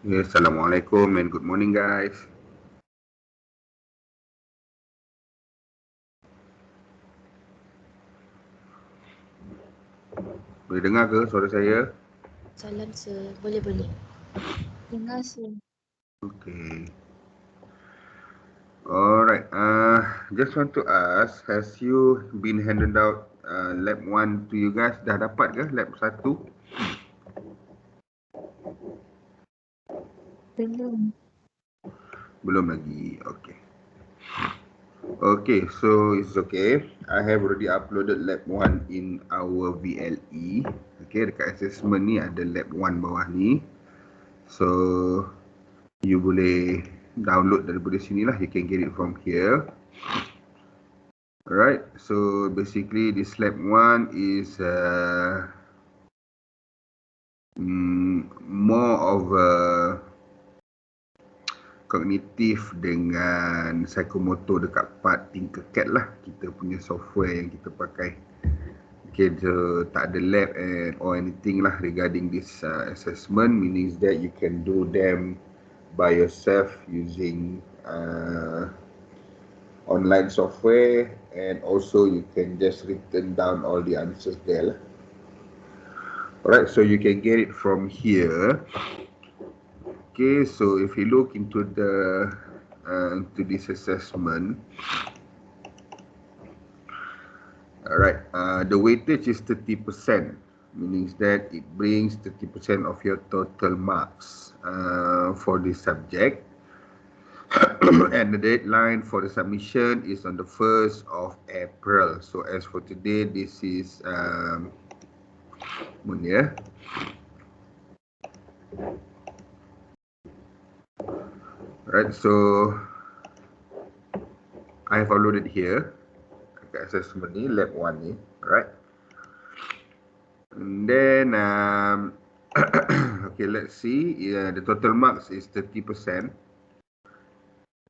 Yes, Assalamualaikum and good morning guys. Boleh dengar ke suara saya? Salam sir, boleh. Dengar sir. Okay. Alright. Just want to ask, has you been handed out lab 1 to you guys? Dah dapat ke lab 1? Belum. Belum lagi. Okay. Okay, so it's okay. I have already uploaded lab 1 in our VLE. Okay, dekat assessment ni ada lab 1 bawah ni. So you boleh download daripada sini lah. You can get it from here. Alright, so basically this lab 1 is more of a kognitif dengan psikomotor dekat part Tinkercad lah. Kita punya software yang kita pakai. Okay, so tak ada lab or anything lah regarding this assessment, meaning that you can do them by yourself using online software, and also you can just written down all the answers there lah. Alright, so you can get it from here. Okay, so if you look into this assessment, alright, the weightage is 30%, meaning that it brings 30% of your total marks for this subject. And the deadline for the submission is on the 1st of April. So as for today, this is right, so I have uploaded here assessment ni, lab 1 ni, right? And then okay, let's see. Yeah, the total marks is 30%.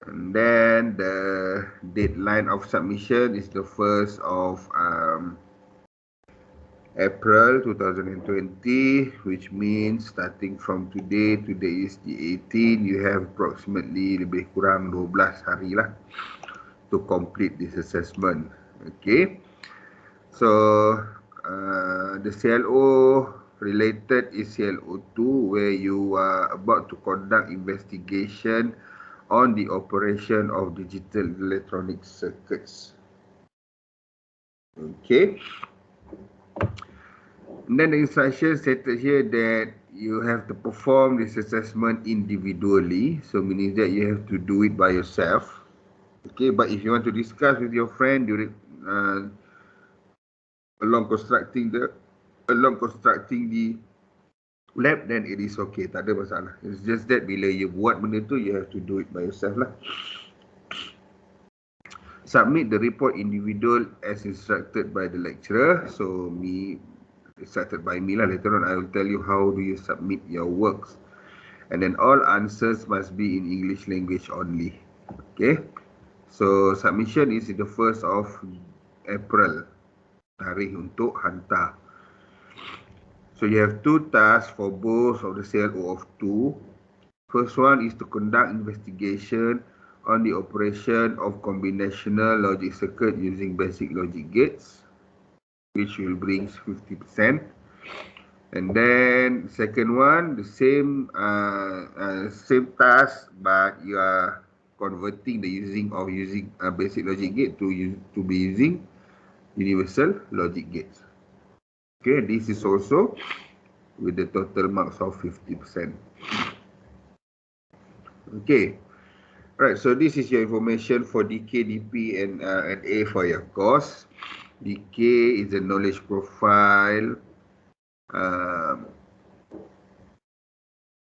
And then the deadline of submission is the 1st of April 2020, which means starting from today is the 18th, you have approximately lebih kurang 12 hari lah to complete this assessment. Okay, so the CLO related is CLO2, where you are about to conduct investigation on the operation of digital electronic circuits. Okay. And then the instructions stated here that you have to perform this assessment individually, so meaning that you have to do it by yourself. Okay, but if you want to discuss with your friend during along constructing the lab, then it is okay, tak ada masalah. It's just that bila you buat benda tu, you have to do it by yourself lah. Submit the report individual as instructed by the lecturer. So instructed by me lah. Later on I will tell you how do you submit your works. And then all answers must be in English language only. Okay. So submission is the 1st of April. Tarikh untuk hantar. So you have 2 tasks for both of the CLO of 2. First one is to conduct investigation on the operation of combinational logic circuit using basic logic gates, which will bring 50%. And then second one, the same task, but you are converting the using basic logic gate to be using universal logic gates. Okay, this is also with the total marks of 50%. Okay, right. So this is your information for DK, DP, and A for your course. DK is a knowledge profile,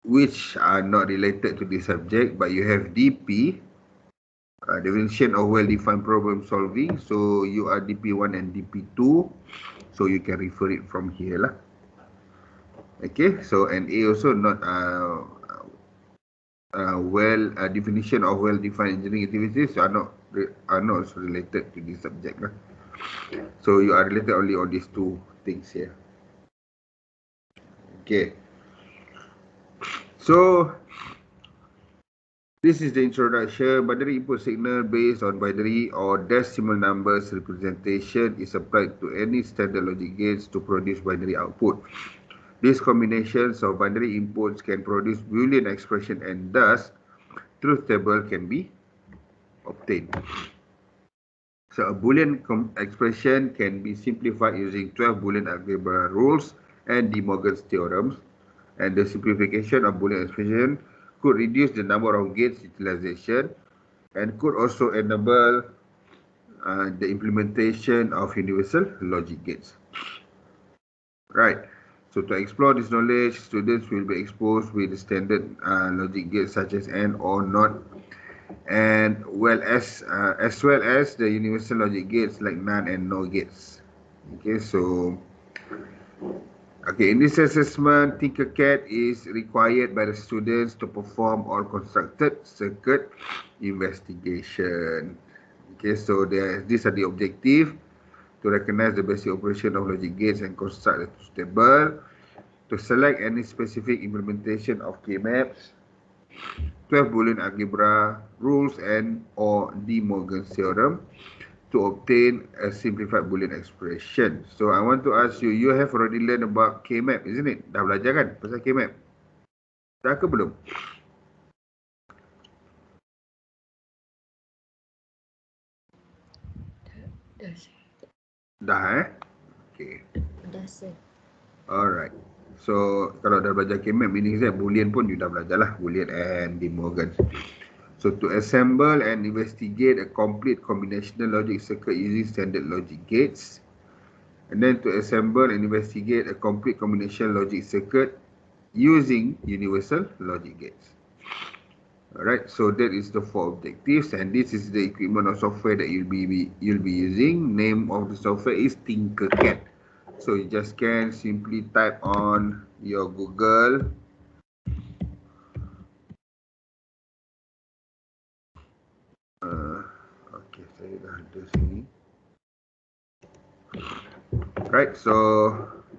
which are not related to this subject, but you have DP, definition of well-defined problem solving. So you are DP1 and DP2, so you can refer it from here lah. Okay, so and A also not definition of well-defined engineering activities are not also related to this subject lah. So you are related only on these 2 things here. Okay. So This is the introduction. Binary input signal based on binary or decimal numbers representation is applied to any standard logic gates to produce binary output. These combinations of binary inputs can produce Boolean expression, and thus truth table can be obtained. So a Boolean expression can be simplified using 12 Boolean algebra rules and De Morgan's theorems. And the simplification of Boolean expression could reduce the number of gates utilization and could also enable the implementation of universal logic gates. Right. So to explore this knowledge, students will be exposed with the standard logic gates such as AND or NOT, and as well as the universal logic gates like NAND and NOR gates. Okay, so in this assessment, Tinkercad is required by the students to perform all constructed circuit investigation. Okay, so these are the objectives: to recognize the basic operation of logic gates and construct the truth table, to select any specific implementation of K-maps, 12 Boolean algebra rules and or De Morgan's theorem, to obtain a simplified Boolean expression. So I want to ask you, you have already learned about K-map, isn't it? Dah belajar kan pasal K-map? Dah ke belum? Dah Okay. Dah sir. Alright. So kalau dah belajar K-map, meaning that Boolean pun you dah belajar lah. Boolean and De Morgan. So to assemble and investigate a complete combinational logic circuit using standard logic gates, and then to assemble and investigate a complete combination logic circuit using universal logic gates. Alright, so that is the 4 objectives, and this is the equipment or software that you'll be using. Name of the software is Tinkercad. So you just can simply type on your Google. Okay, saya dah ada sini. Right, so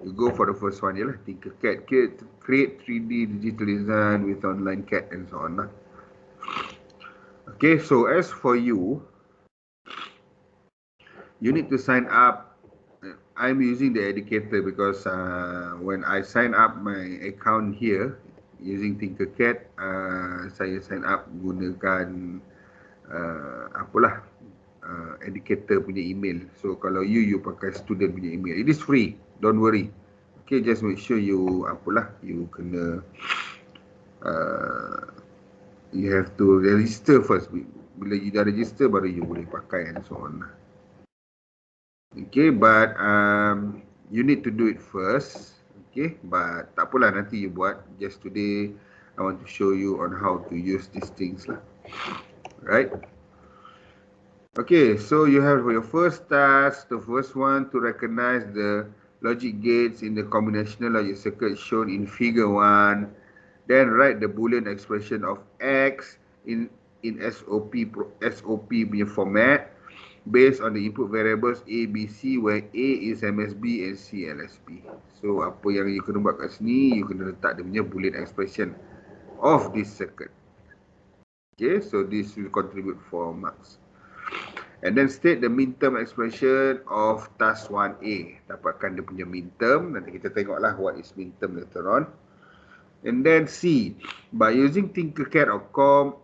you go for the first one, Tinkercad. Create 3D digital design with online CAD and so on. Okay, so as for you, you need to sign up. I'm using the educator because when I sign up my account here using Tinkercad, saya sign up gunakan educator punya email. So kalau you pakai student punya email, it is free, don't worry. Okay, just make sure you you kena you have to register first. Bila you dah register baru you boleh pakai and so on. Okay, but you need to do it first. Okay, but tak apalah, nanti you buat. Just today I want to show you on how to use these things lah. Right? Okay, so you have your first task. The first one, to recognize the logic gates in the combinational logic circuit shown in figure 1. Then write the Boolean expression of X in SOP punya format based on the input variables A, B, C, where A is MSB and C LSB. So apa yang you kena buat kat sini, you kena letak dia punya Boolean expression of this circuit. Okay, so this will contribute 4 marks. And then state the min-term expression of task 1A. Dapatkan dia punya min-term. Nanti kita tengoklah what is min-term later on. And then C, by using Tinkercad.com,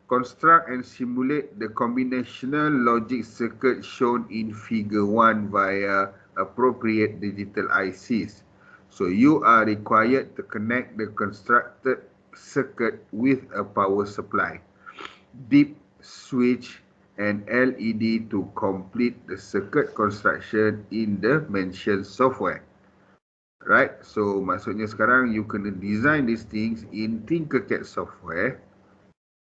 construct and simulate the combinational logic circuit shown in figure 1 via appropriate digital ICs. So you are required to connect the constructed circuit with a power supply, deep switch and LED to complete the circuit construction in the mentioned software. Right, so maksudnya sekarang you kena design these things in Tinkercad software,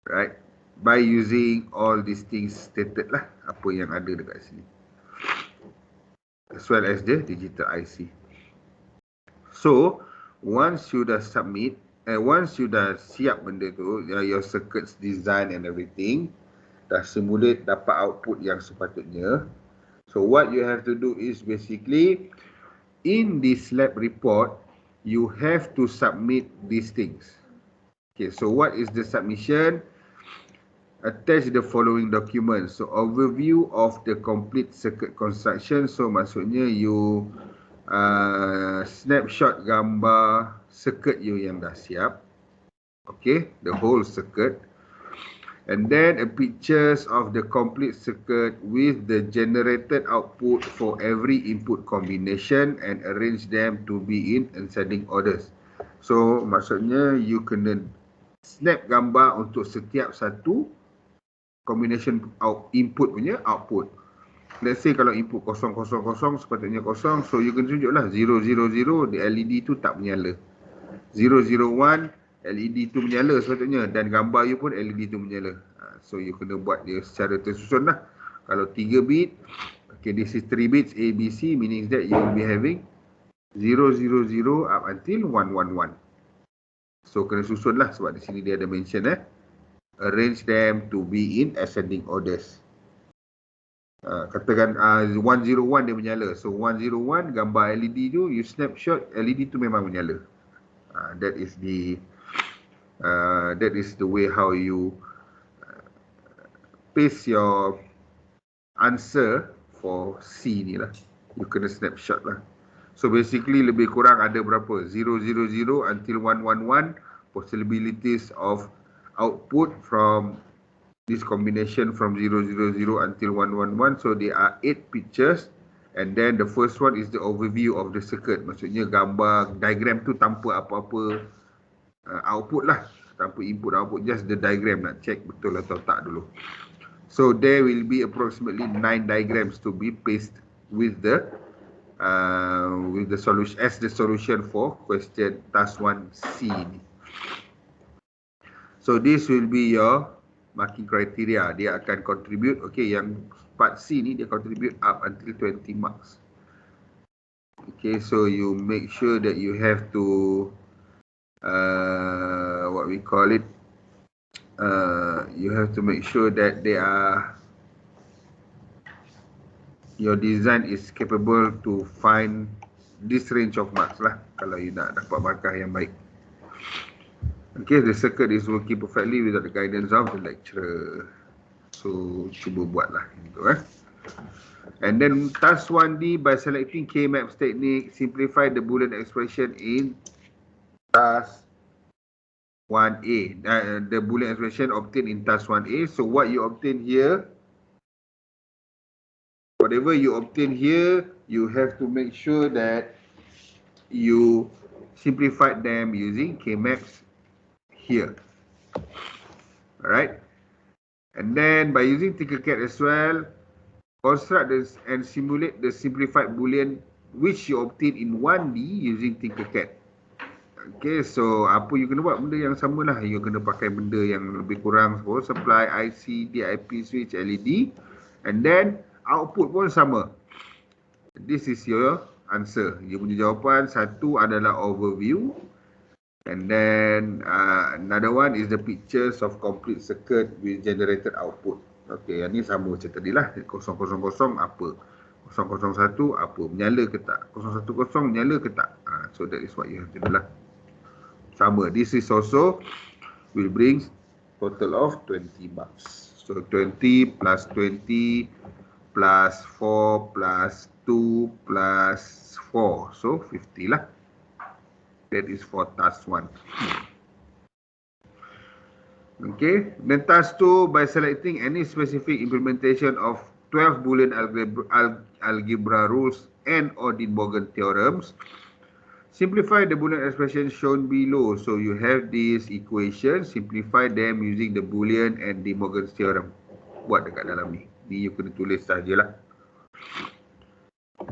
right, by using all these things stated lah, apa yang ada dekat sini, as well as the digital IC. So once you dah submit, once you dah siap benda tu, your circuits design and everything, dah simulate, dapat output yang sepatutnya. So what you have to do is basically, in this lab report, you have to submit these things. Okay, so what is the submission? Attach the following documents. So overview of the complete circuit construction. So maksudnya you snapshot gambar circuit you yang dah siap. Okay, the whole circuit. And then a pictures of the complete circuit with the generated output for every input combination and arrange them to be in ascending orders. So maksudnya you kena snap gambar untuk setiap satu combination input punya output. Let's say kalau input 000 sepatutnya kosong, so you kena tunjuklah 000 di LED tu tak menyala. 001 LED tu menyala sepatutnya dan gambar you pun LED tu menyala. So you kena buat dia secara tersusun lah. Kalau 3 bit, okay, this is 3 bits A, B, C, meaning that you will be having 000 up until 111. So kena susun lah sebab di sini dia ada mention arrange them to be in ascending orders. Katakan 101 dia menyala. So 101 gambar LED tu, you snapshot LED tu memang menyala. That is the way how you paste your answer for C ni lah. You kena snapshot lah. So basically lebih kurang ada berapa? 000 until 111 possibilities of output from this combination from 000 until 111. So there are 8 pictures and then the first one is the overview of the circuit. Maksudnya gambar diagram tu tanpa apa-apa output lah, tanpa input output, just the diagram, nak check betul atau tak dulu. So there will be approximately 9 diagrams to be pasted with the solution as the solution for question task 1C ni. So this will be your marking criteria. Dia akan contribute, okay, yang part C ni dia contribute up until 20 marks. Okay, so you make sure that you have to what we call it, you have to make sure that they are, your design is capable to find this range of marks lah kalau you nak dapat markah yang baik. Okay, the circuit is working perfectly without the guidance of the lecturer. So cuba buatlah gitu And then task 1D, by selecting K-maps technique, simplify the Boolean expression in task 1A. The Boolean expression obtained in task 1A. So what you obtain here, whatever you obtain here, you have to make sure that you simplify them using K-maps here. Alright. And then by using Tinkercad as well, construct this and simulate the simplified Boolean which you obtain in 1D using Tinkercad. Okay, so apa you kena buat? Benda yang sama lah. You kena pakai benda yang lebih kurang power supply, IC, DIP switch, LED. And then output pun sama. This is your answer. You punya jawapan satu adalah overview. And then another one is the pictures of complete circuit with generated output. Okay, yang ni sama macam tadi lah. 000 apa? 001 apa? Menyala ke tak? 010 menyala ke tak? So that is what you have to do lah. Sama. This is also will bring total of 20 marks. So 20 plus 20 plus 4 plus 2 plus 4. So 50 lah. That is for task 1. Okay. Then task 2, by selecting any specific implementation of 12 Boolean algebra rules and or De Morgan theorems, simplify the Boolean expression shown below. So you have this equation, simplify them using the Boolean and De Morgan's theorem. Buat dekat dalam ni. Ni you kena tulis sajalah.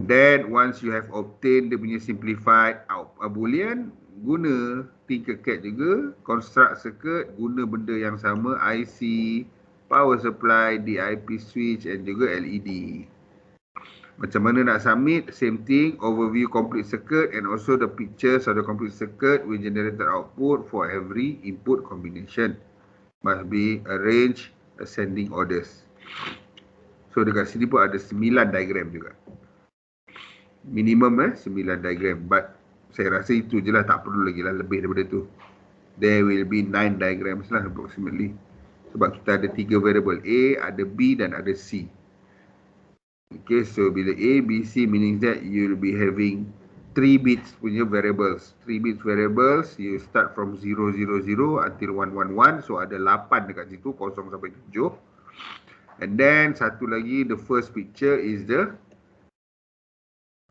Then once you have obtained the punya simplified Boolean, guna Tinkercad juga, construct circuit, guna benda yang sama, IC, power supply, DIP switch and juga LED. Macam mana nak submit? Same thing, overview complete circuit and also the pictures of the complete circuit with generated output for every input combination. Must be arranged ascending orders. So dekat sini pun ada 9 diagram juga. Minimum 9 diagram. But saya rasa itu je lah, tak perlu lagi lah lebih daripada tu. there will be 9 diagrams lah approximately. Sebab kita ada 3 variable, A, ada B dan ada C. Okay, so bila A, B, C meaning that you will be having 3 bits punya variables. 3 bits variables, you start from 000 until 111. So ada 8 dekat situ, 0 sampai 7. And then satu lagi, the first picture is the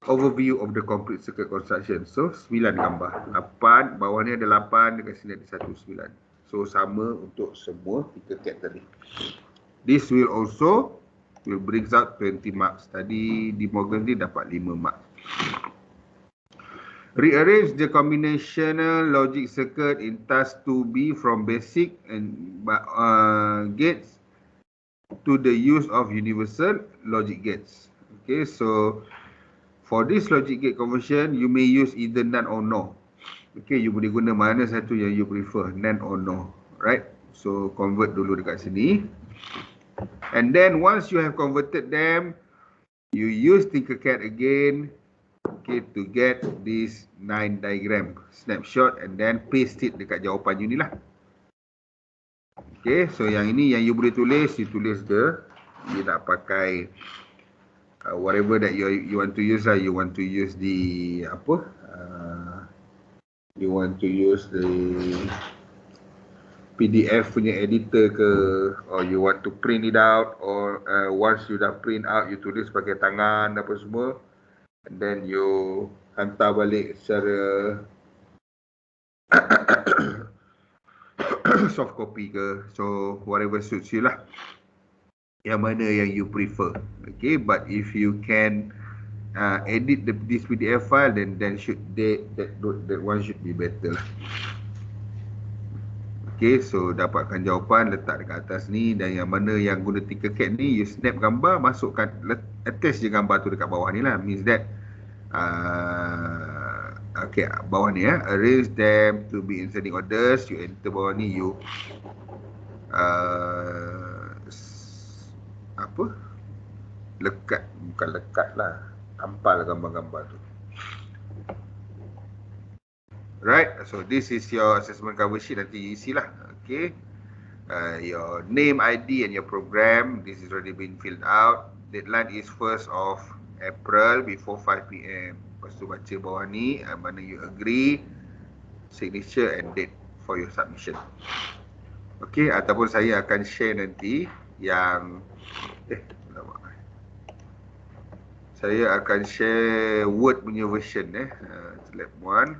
overview of the complete circuit construction. So 9 gambar. 8, bawah ni ada 8, dekat sini ada 1, 9. So sama untuk semua Tinkercad tadi. This will also brings out 20 marks. Tadi di Morgan ni dapat 5 marks. Rearrange the combinational logic circuit in task 2B from basic and gates to the use of universal logic gates. Okay, so for this logic gate conversion, you may use either none or no. Okay, you boleh guna mana satu yang you prefer, none or no, right? So convert dulu dekat sini. And then once you have converted them, you use Tinkercad again, okay, to get this 9 diagram snapshot and then paste it dekat jawapan you ni lah. Okay, so yang ini yang you boleh tulis, you tulis you nak pakai whatever that you want to use lah. You want to use the you want to use the PDF punya editor ke, or you want to print it out, or once you dah print out, you tulis pakai tangan apa semua, and then you hantar balik secara soft copy ke, so whatever suits you lah, yang mana yang you prefer. Okay, but if you can edit this PDF file, then that one should be better lah. Okay, so dapatkan jawapan, letak dekat atas ni, dan yang mana yang guna Tinkercad ni, you snap gambar, masukkan, attach je gambar tu dekat bawah ni lah. Means that okay, bawah ni arrange them to be in ascending orders. You enter bawah ni, you lekat, bukan lekat lah, tampal gambar-gambar tu. Right, so this is your assessment cover sheet, nanti you isi lah. Okay, your name, ID and your program, this is already been filled out. Deadline is 1st of April before 5 PM. Lepas tu baca bawah ni, mana you agree, signature and date for your submission. Okay, ataupun saya akan share nanti yang saya akan share Word punya version lab 1.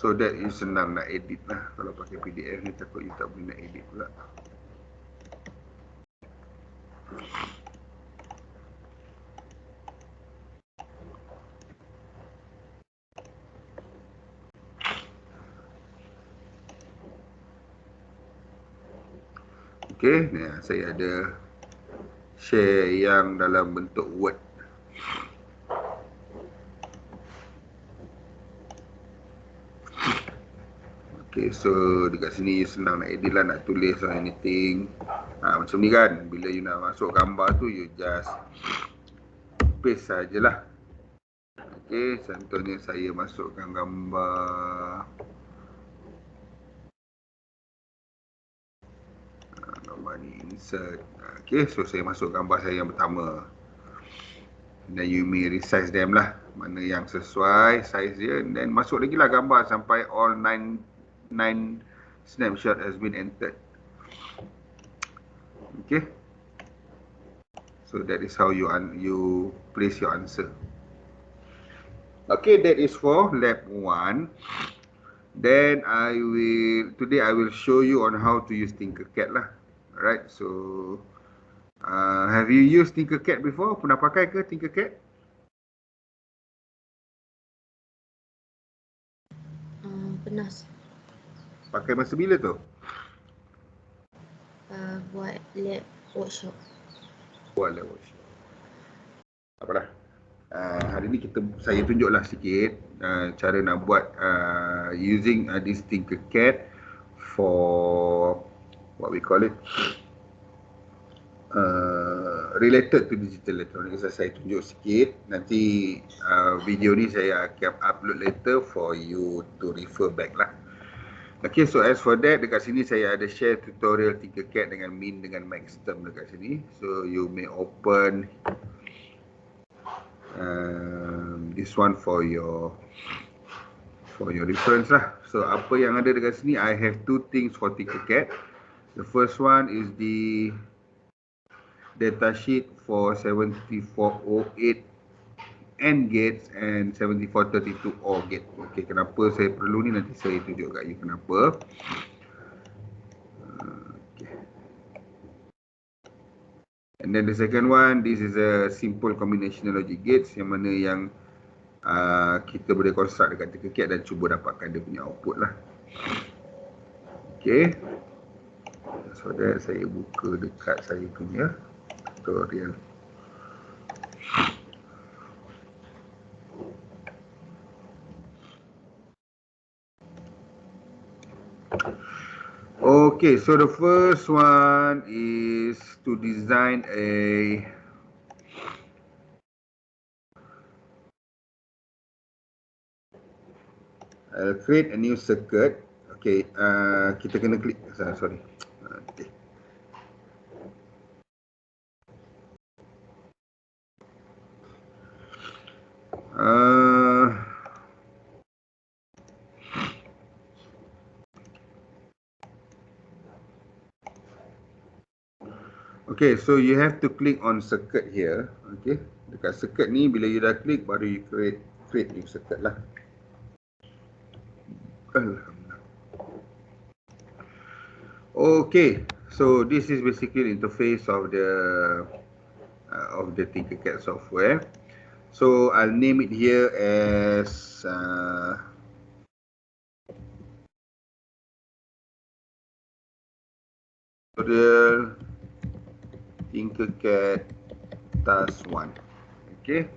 So that is senang nak edit lah. Kalau pakai PDF ni takut you tak boleh nak edit pula. Okay, saya ada share yang dalam bentuk Word. Okay, so dekat sini you senang nak edit lah, nak tulis lah anything. Macam ni kan, bila you nak masuk gambar tu, you just paste sajalah. Okay, contohnya saya masukkan gambar ni, insert. Okay, so saya masuk gambar saya yang pertama. Then you may resize them lah, mana yang sesuai size dia, and then masuk lagi lah gambar sampai all 9 snapshot has been entered. Okay, so that is how you place your answer. Okay, that is for lab 1. Then today I will show you on how to use Tinkercad lah. Alright, so have you used Tinkercad before? Pernah pakai ke Tinkercad? Pernah. Pakai masa bila tu? Buat lab workshop. Buat lab workshop. Apalah. Hari ni saya tunjuklah sikit cara nak buat using this Tinkercad for what we call it related to digital electronics. Saya tunjuk sikit. Nanti video ni saya akan upload later for you to refer back lah. Okay, so as for that, dekat sini saya ada share tutorial Tinkercad dengan Min dengan Maxterm dekat sini. So you may open this one for your reference lah. So apa yang ada dekat sini, I have two things for Tinkercad. The first one is the datasheet for 7408 AND gates and 7432 OR gate. Okay, kenapa saya perlu ni, nanti saya tunjuk kat you kenapa. Okay. And then the second one, this is a simple combinational logic gates yang mana yang kita boleh construct dekat Tinkercad dan cuba dapatkan dia punya output lah. Okay. So that saya buka dekat saya punya tutorial. Okay, so the first one is to design I'll create a new circuit. Okay, kita kena klik, sorry. Okay. Okay, so you have to click on circuit here. Okay, dekat circuit ni bila you dah klik baru you create new circuit lah. Alhamdulillah. Okay, so this is basically the interface of the Tinkercad software. So I'll name it here as tutorial Tinkercad task 1. Okay,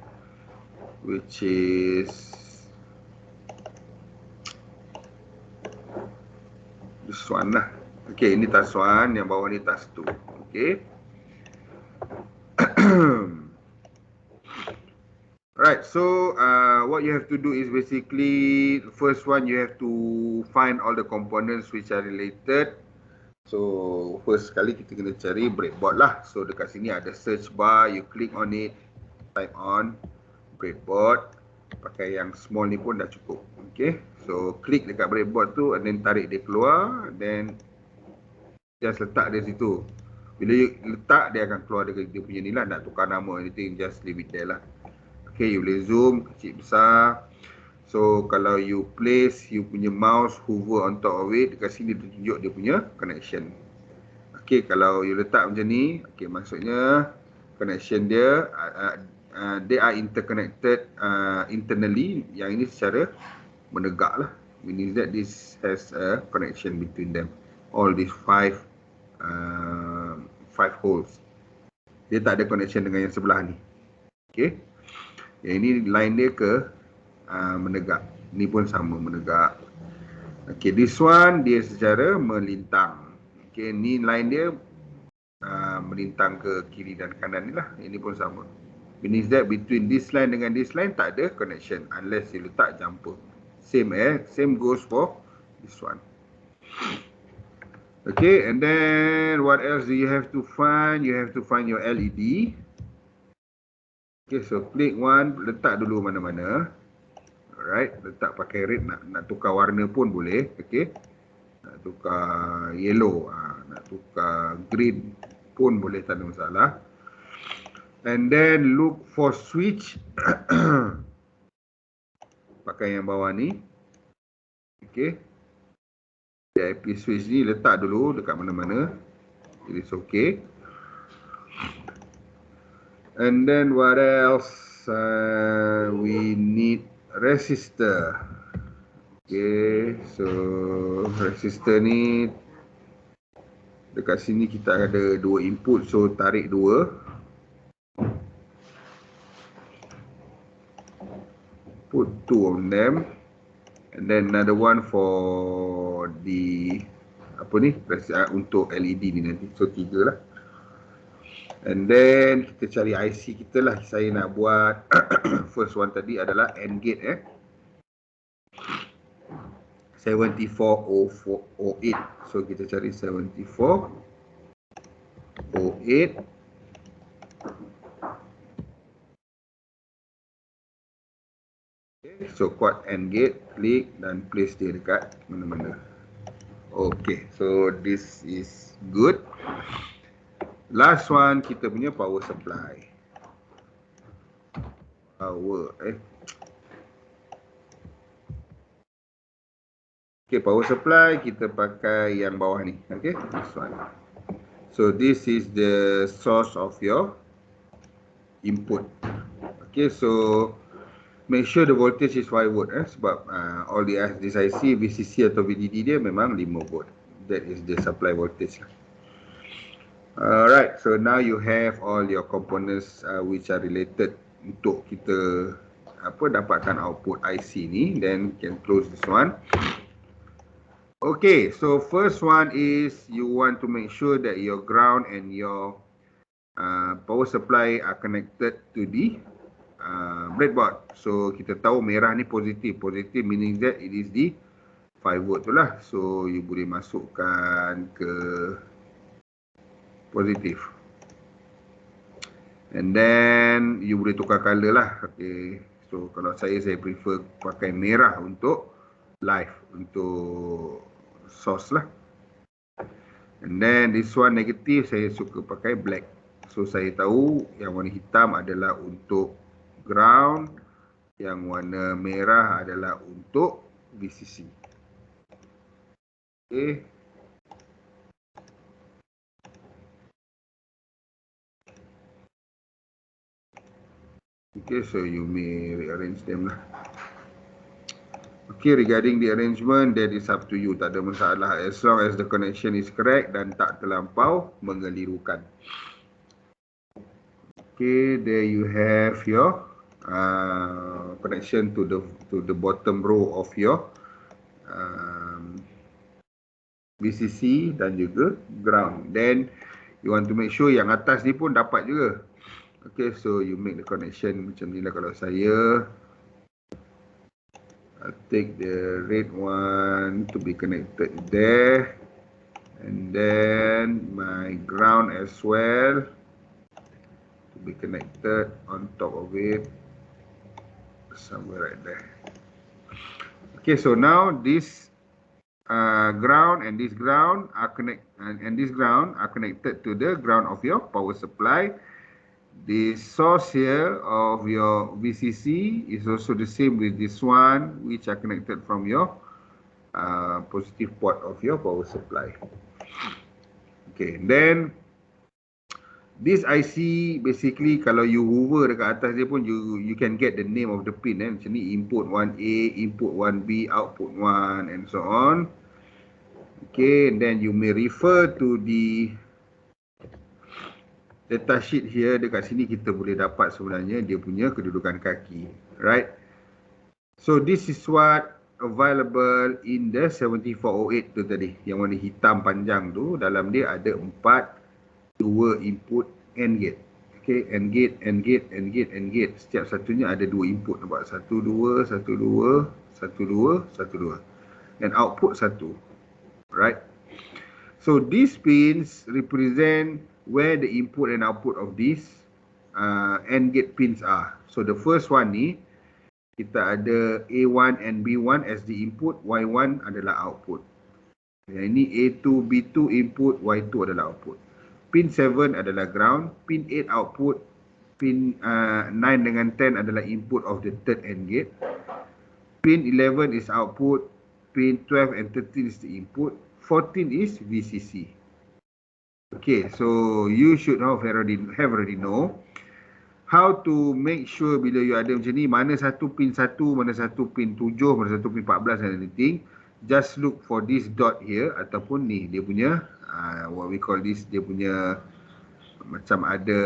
which is this one lah. Okay, ini task 1, yang bawah ni task 2. Okay. Right, so what you have to do is basically, first one you have to find all the components which are related. So first sekali kita kena cari breadboard lah. So dekat sini ada search bar, you click on it, type on breadboard. Pakai yang small ni pun dah cukup. Okay, so klik dekat breadboard tu and then tarik dia keluar, then just letak dia situ. Bila you letak, dia akan keluar dia punya ni lah. Nak tukar nama anything, just leave it there lah. Okay, you boleh zoom kecil besar. So kalau you place you punya mouse hover on top of it, dekat sini dia tunjuk dia punya connection. Okay, kalau you letak macam ni, okay, maksudnya connection dia they are interconnected internally. Yang ini secara menegak lah, meaning that this has a connection between them, all these five holes. Dia tak ada connection dengan yang sebelah ni. Okay, yang ini line dia ke menegak, ni pun sama menegak. Okay, this one dia secara melintang. Okay, ni line dia melintang ke kiri dan kanan ni lah. Ini pun sama, means that between this line dengan this line tak ada connection unless you letak jumper. Same goes for this one. Okay, and then what else do you have to find? You have to find your LED. Okay, so click one, letak dulu mana-mana. Alright, letak pakai red, nak tukar warna pun boleh. Okay, nak tukar yellow, nak tukar green pun boleh, tak ada masalah. And then look for switch. Pakai yang bawah ni. Okay, IP switch ni letak dulu dekat mana-mana. It is okay. And then what else? We need resistor. Okay, so resistor ni dekat sini kita ada dua input, so tarik dua. Put two of them, and then another one for the apa ni, untuk LED ni nanti, so 3 lah. And then kita cari IC kita lah. Saya nak buat first one tadi adalah AND gate 740408. So kita cari 7408. Okay, so quad AND gate, klik dan place dia dekat mana-mana. Okay, so this is good. Last one kita punya power supply. Okay, power supply kita pakai yang bawah ni. Okay, this one. So this is the source of your input. Okay, so make sure the voltage is 5 volt sebab all this IC, VCC atau VDD dia memang 5 volt. That is the supply voltage. Alright, so now you have all your components which are related untuk kita dapatkan output IC ni. Then can close this one. Okay, so first one is you want to make sure that your ground and your power supply are connected to the breadboard. So kita tahu merah ni positif. Positif meaning that it is the 5 volt tu lah. So you boleh masukkan ke positif. And then you boleh tukar color lah. Okay. So kalau saya prefer pakai merah untuk live, untuk source lah. And then this one negative, saya suka pakai black. So saya tahu yang warna hitam adalah untuk ground, yang warna merah adalah untuk VCC. Okay. Okay, so you may rearrange them lah. Okay, regarding the arrangement, that is up to you. Tak ada masalah as long as the connection is correct dan tak terlampau mengelirukan. Okay, there you have your connection to the bottom row of your VCC dan juga ground. Then you want to make sure yang atas ni pun dapat juga. Okay, so you make the connection macam ni lah. Kalau saya I'll take the red one to be connected there, and then my ground as well to be connected on top of it somewhere right there. Okay, so now this ground and this ground are connected to the ground of your power supply. The source here of your VCC is also the same with this one, which are connected from your positive port of your power supply. Okay, then this IC basically kalau you hover dekat atas dia pun you can get the name of the pin macam ni, input 1A, input 1B, output 1 and so on. Okay, and then you may refer to the data sheet here. Dekat sini kita boleh dapat sebenarnya dia punya kedudukan kaki, right? So this is what available in the 7408 tu tadi, yang warna hitam panjang tu. Dalam dia ada 2 input AND gate. Okay, AND gate, AND gate, AND gate, AND gate. Setiap satunya ada 2 input, nampak? 1 2 1 2 1 2 1 2 and output 1, right? So these pins represent where the input and output of these AND gate pins are. So the first one ni, kita ada A1 and B1 as the input, Y1 adalah output. Yang ini A2, B2 input, Y2 adalah output. Pin 7 adalah ground, pin 8 output, pin 9 dengan 10 adalah input of the third AND gate. Pin 11 is output, pin 12 and 13 is the input, 14 is VCC. Okay, so you should have already know how to make sure bila you ada macam ni, mana satu pin 1, mana satu pin 7, mana satu pin 14 and anything. Just look for this dot here ataupun ni dia punya what we call this, dia punya macam ada,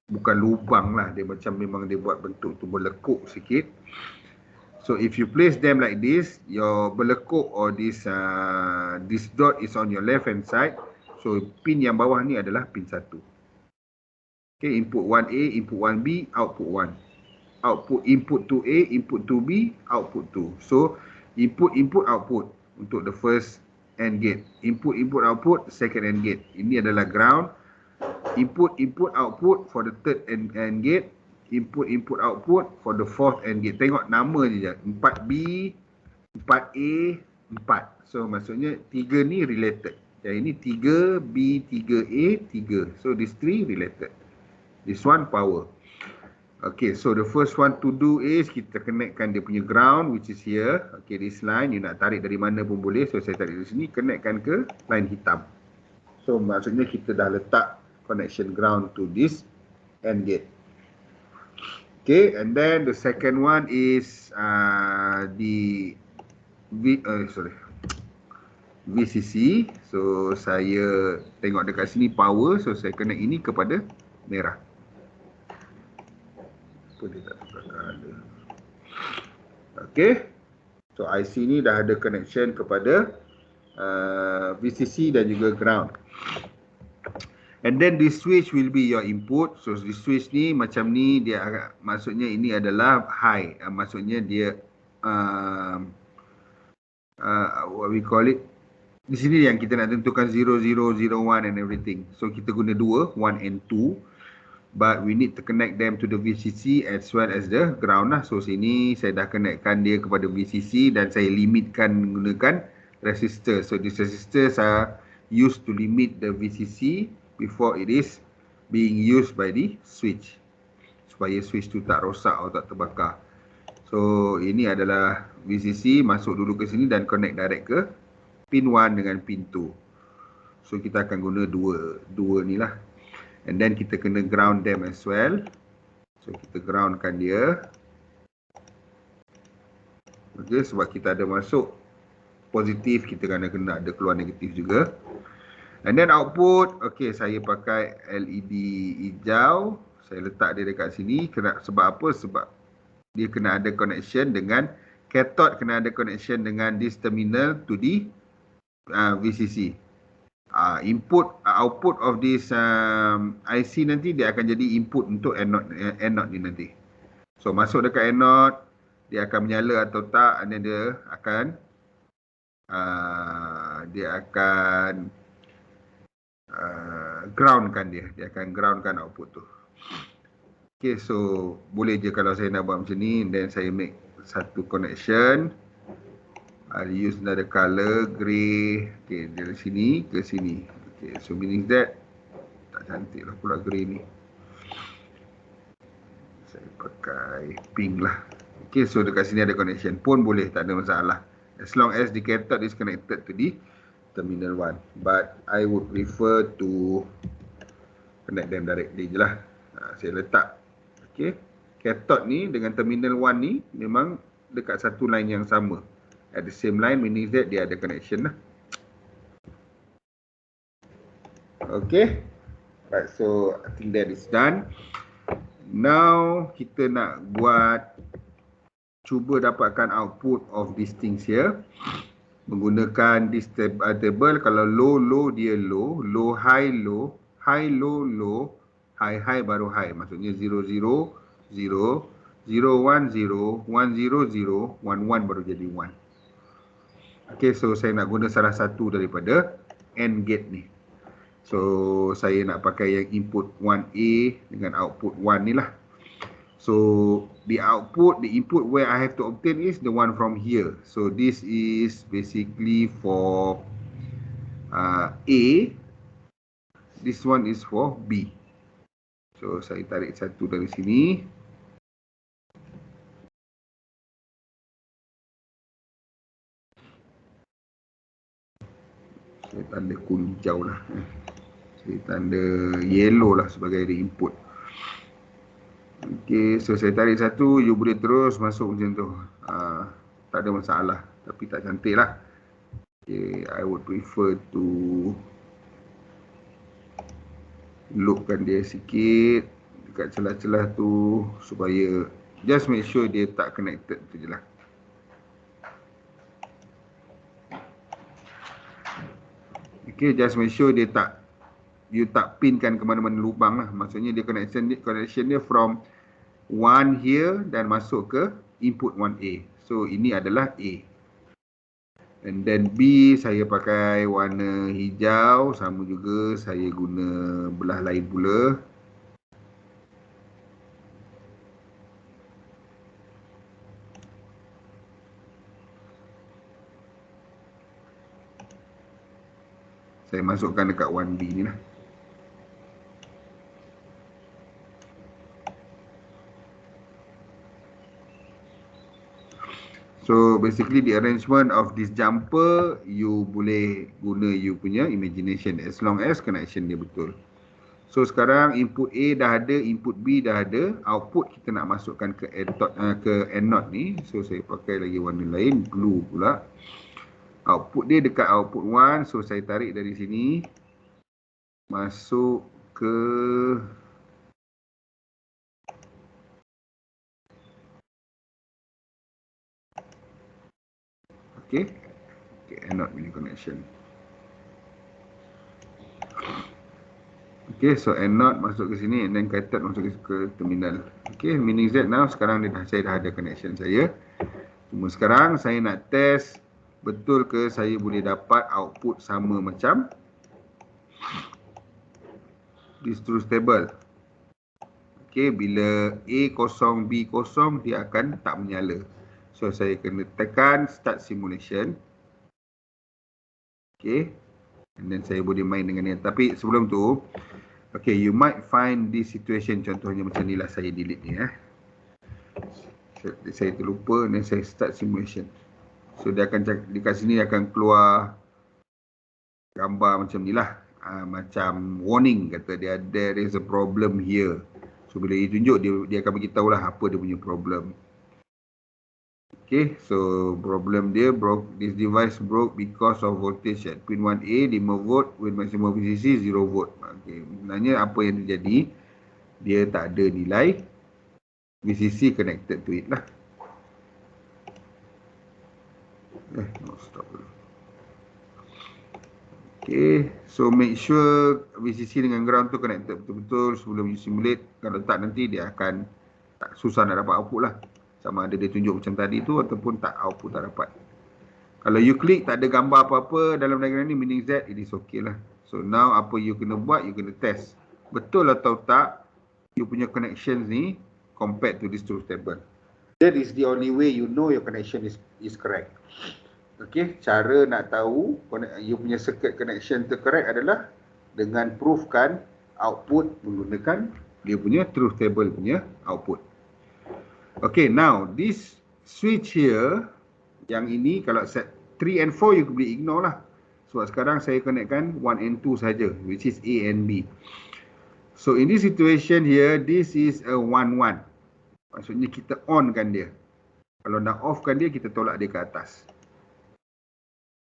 bukan lubang lah, dia macam memang dia buat bentuk tu berlekuk sikit. So if you place them like this, your berlekuk or this dot is on your left hand side. So pin yang bawah ni adalah pin 1. Okay, input 1A, input 1B, output 1. Output input 2A, input 2B, output 2. So input output untuk the first AND gate. Input output second AND gate. Ini adalah ground. Input output for the third AND gate. Input output for the fourth AND gate. Tengok nama je. 4B, 4A, 4. So maksudnya 3 ni related. Yang ini 3B, 3A, 3. So these 3 related. This one power. Okay, so the first one to do is kita connectkan dia punya ground which is here. Okay, this line you nak tarik dari mana pun boleh. So saya tarik dari sini, connectkan ke line hitam. So maksudnya kita dah letak connection ground to this AND gate. Okay, and then the second one is VCC. So saya tengok dekat sini power. So saya connect ini kepada merah. Dia tak ada. Okay, so IC ni dah ada connection kepada VCC dan juga ground. And then this switch will be your input. So this switch ni macam ni, dia maksudnya ini adalah high. Maksudnya dia what we call it, di sini yang kita nak tentukan 0, 0, 0, 1 and everything. So kita guna 2, 1 and 2. But we need to connect them to the VCC as well as the ground lah. So sini saya dah connectkan dia kepada VCC dan saya limitkan menggunakan resistor. So this resistors are used to limit the VCC before it is being used by the switch. Supaya switch tu tak rosak atau tak terbakar. So ini adalah VCC, masuk dulu ke sini dan connect direct ke pin 1 dengan pin 2. So kita akan guna dua ni lah. And then kita kena ground them as well. So kita groundkan dia. Okay, sebab kita ada masuk positif, kita kena ada keluar negatif juga. And then output, okay, saya pakai LED hijau. Saya letak dia dekat sini. Sebab apa? Sebab dia kena ada connection dengan cathode, kena ada connection dengan this terminal to the VCC. Output of this IC nanti dia akan jadi input untuk anode ni nanti. So masuk dekat anode, dia akan menyala atau tak, dan dia akan groundkan dia akan groundkan output tu. Okay, so boleh je kalau saya nak buat macam ni, then saya make satu connection. I use another color, grey. Okay, dari sini ke sini. Okay, so meaning that tak cantik lah pula grey ni. Saya pakai pink lah. Okay, so dekat sini ada connection pun boleh, tak ada masalah. As long as the cathode is connected to the terminal 1. But I would prefer to connect them directly je lah. Saya letak. Okay, cathode ni dengan terminal 1 ni memang dekat satu line yang sama. At the same line, meaning that dia ada connection lah. Okay. Right, so I think that is done. Now, kita nak cuba dapatkan output of these things here. Menggunakan this table. Kalau low, dia low. Low, high, low. High, low, low. High, high baru high. Maksudnya 0, 0, 0. 0, 1, 0. 1, 0, 0. 1, 1 baru jadi 1. Okay, so saya nak guna salah satu daripada AND gate ni. So saya nak pakai yang input 1A dengan output 1 ni lah. So the input where I have to obtain is the one from here. So this is basically for A. This one is for B. So saya tarik satu dari sini. Saya tanda kuning hijau lah. Saya tanda yellow lah sebagai the input. Okay, so saya tarik satu, you boleh terus masuk macam tu. Tak ada masalah, tapi tak cantik lah. Okay, I would prefer to loopkan dia sikit dekat celah-celah tu supaya just make sure dia tak connected tu je lah. Okay, just make sure you tak pinkan ke mana-mana lubang lah. Maksudnya dia connection dia from 1 here dan masuk ke input 1A. So ini adalah A. And then B saya pakai warna hijau, sama juga saya guna belah lain pula. Saya masukkan dekat 1B ni lah. So basically the arrangement of this jumper, you boleh guna you punya imagination as long as connection dia betul. So sekarang input A dah ada, input B dah ada, output kita nak masukkan ke anode ni. So saya pakai lagi warna lain, blue pula. Output dia dekat output 1, so saya tarik dari sini masuk ke anode punya connection. Okay, so anode masuk ke sini and then cathode masuk ke terminal. Okay, meaning that now sekarang saya dah ada connection saya. Cuma sekarang saya nak test betul ke saya boleh dapat output sama macam this truth table. Okay, bila A kosong, B kosong, dia akan tak menyala. So saya kena tekan start simulation. Okay, and then saya boleh main dengan ni. Tapi sebelum tu, okay, you might find this situation, contohnya macam ni lah, saya delete ni. Saya terlupa dan saya start simulation. So dia akan dekat sini akan keluar gambar macam ni lah. Macam warning, kata dia there is a problem here. So bila dia tunjuk, dia akan beritahu lah apa dia punya problem. Okay, so problem dia this device broke because of voltage at pin 1A 5 volt with maximum VCC 0 volt. Okay, sebenarnya apa yang terjadi, dia tak ada nilai VCC connected to it lah. Stop dulu. Okay, so make sure VCC dengan ground tu connected betul-betul sebelum you simulate. Kalau tak, nanti dia akan susah nak dapat output lah. Sama ada dia tunjuk macam tadi tu ataupun tak, output tak dapat. Kalau you klik tak ada gambar apa-apa dalam diagram ni, meaning that it is okay lah. So now apa you kena buat, you kena test betul atau tak you punya connections ni compared to this truth table. That is the only way you know your connection is correct. Okay, cara nak tahu you punya circuit connection tu correct adalah dengan proofkan output menggunakan dia punya truth table punya output. Okay, now this switch here, yang ini kalau set 3 and 4 you boleh ignore lah. Sebab sekarang saya connectkan 1 and 2 saja, which is A and B. So in this situation here, this is a 1-1. Maksudnya kita on kan dia. Kalau nak off kan dia, kita tolak dia ke atas.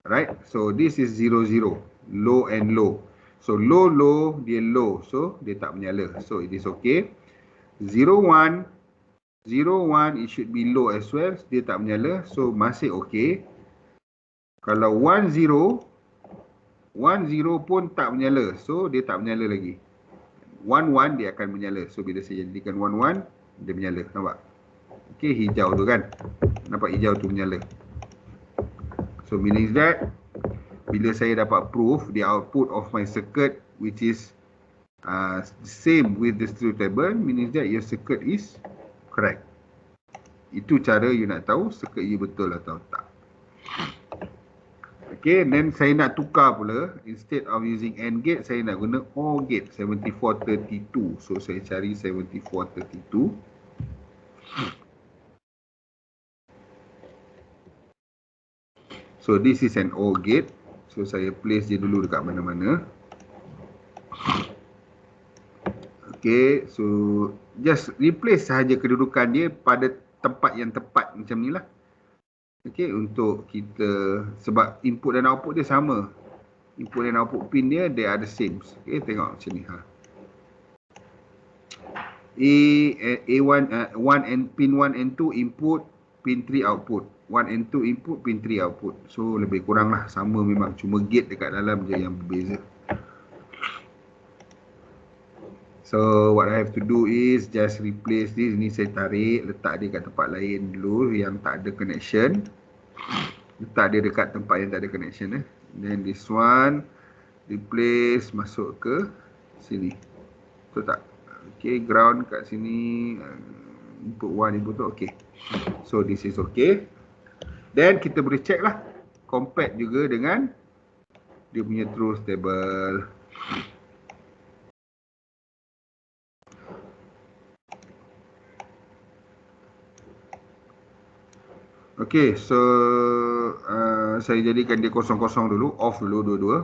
Right, so this is 0-0, low and low. So low, dia low, so dia tak menyala. So it is okay. 0-1, it should be low as well, dia tak menyala, so masih okay. Kalau 1-0 pun tak menyala, so dia tak menyala lagi. 1-1 dia akan menyala, so bila saya jadikan 1-1, dia menyala, nampak? Okay, hijau tu kan, nampak hijau tu menyala. So meaning that bila saya dapat proof the output of my circuit which is same with the truth table, meaning that your circuit is correct. Itu cara you nak tahu circuit you betul atau tak. Okay, then saya nak tukar pula, instead of using AND gate, saya nak guna OR gate 7432. So saya cari 7432. So this is an OR gate. So saya place dia dulu dekat mana-mana. Okay, so just replace sahaja kedudukan dia pada tempat yang tepat macam ni lah. Okay, untuk kita, sebab input dan output dia sama. Input dan output pin dia, they are the same. Okay, tengok macam ni. A1 and pin 1 and 2 input, pin 3 output. 1 and 2 input, pin 3 output. So lebih kurang lah sama memang, cuma gate dekat dalam je yang berbeza. So what I have to do is just replace this. Ni saya tarik, letak dia kat tempat lain dulu yang tak ada connection. Letak dia dekat tempat yang tak ada connection. Then this one replace, masuk ke sini. Betul tak? Okay, ground kat sini. Input 1, input 2. Okay. So this is okay. Then kita boleh check lah. Compare juga dengan dia punya truth table. Okay, so saya jadikan dia kosong-kosong dulu. Off dulu dua-dua.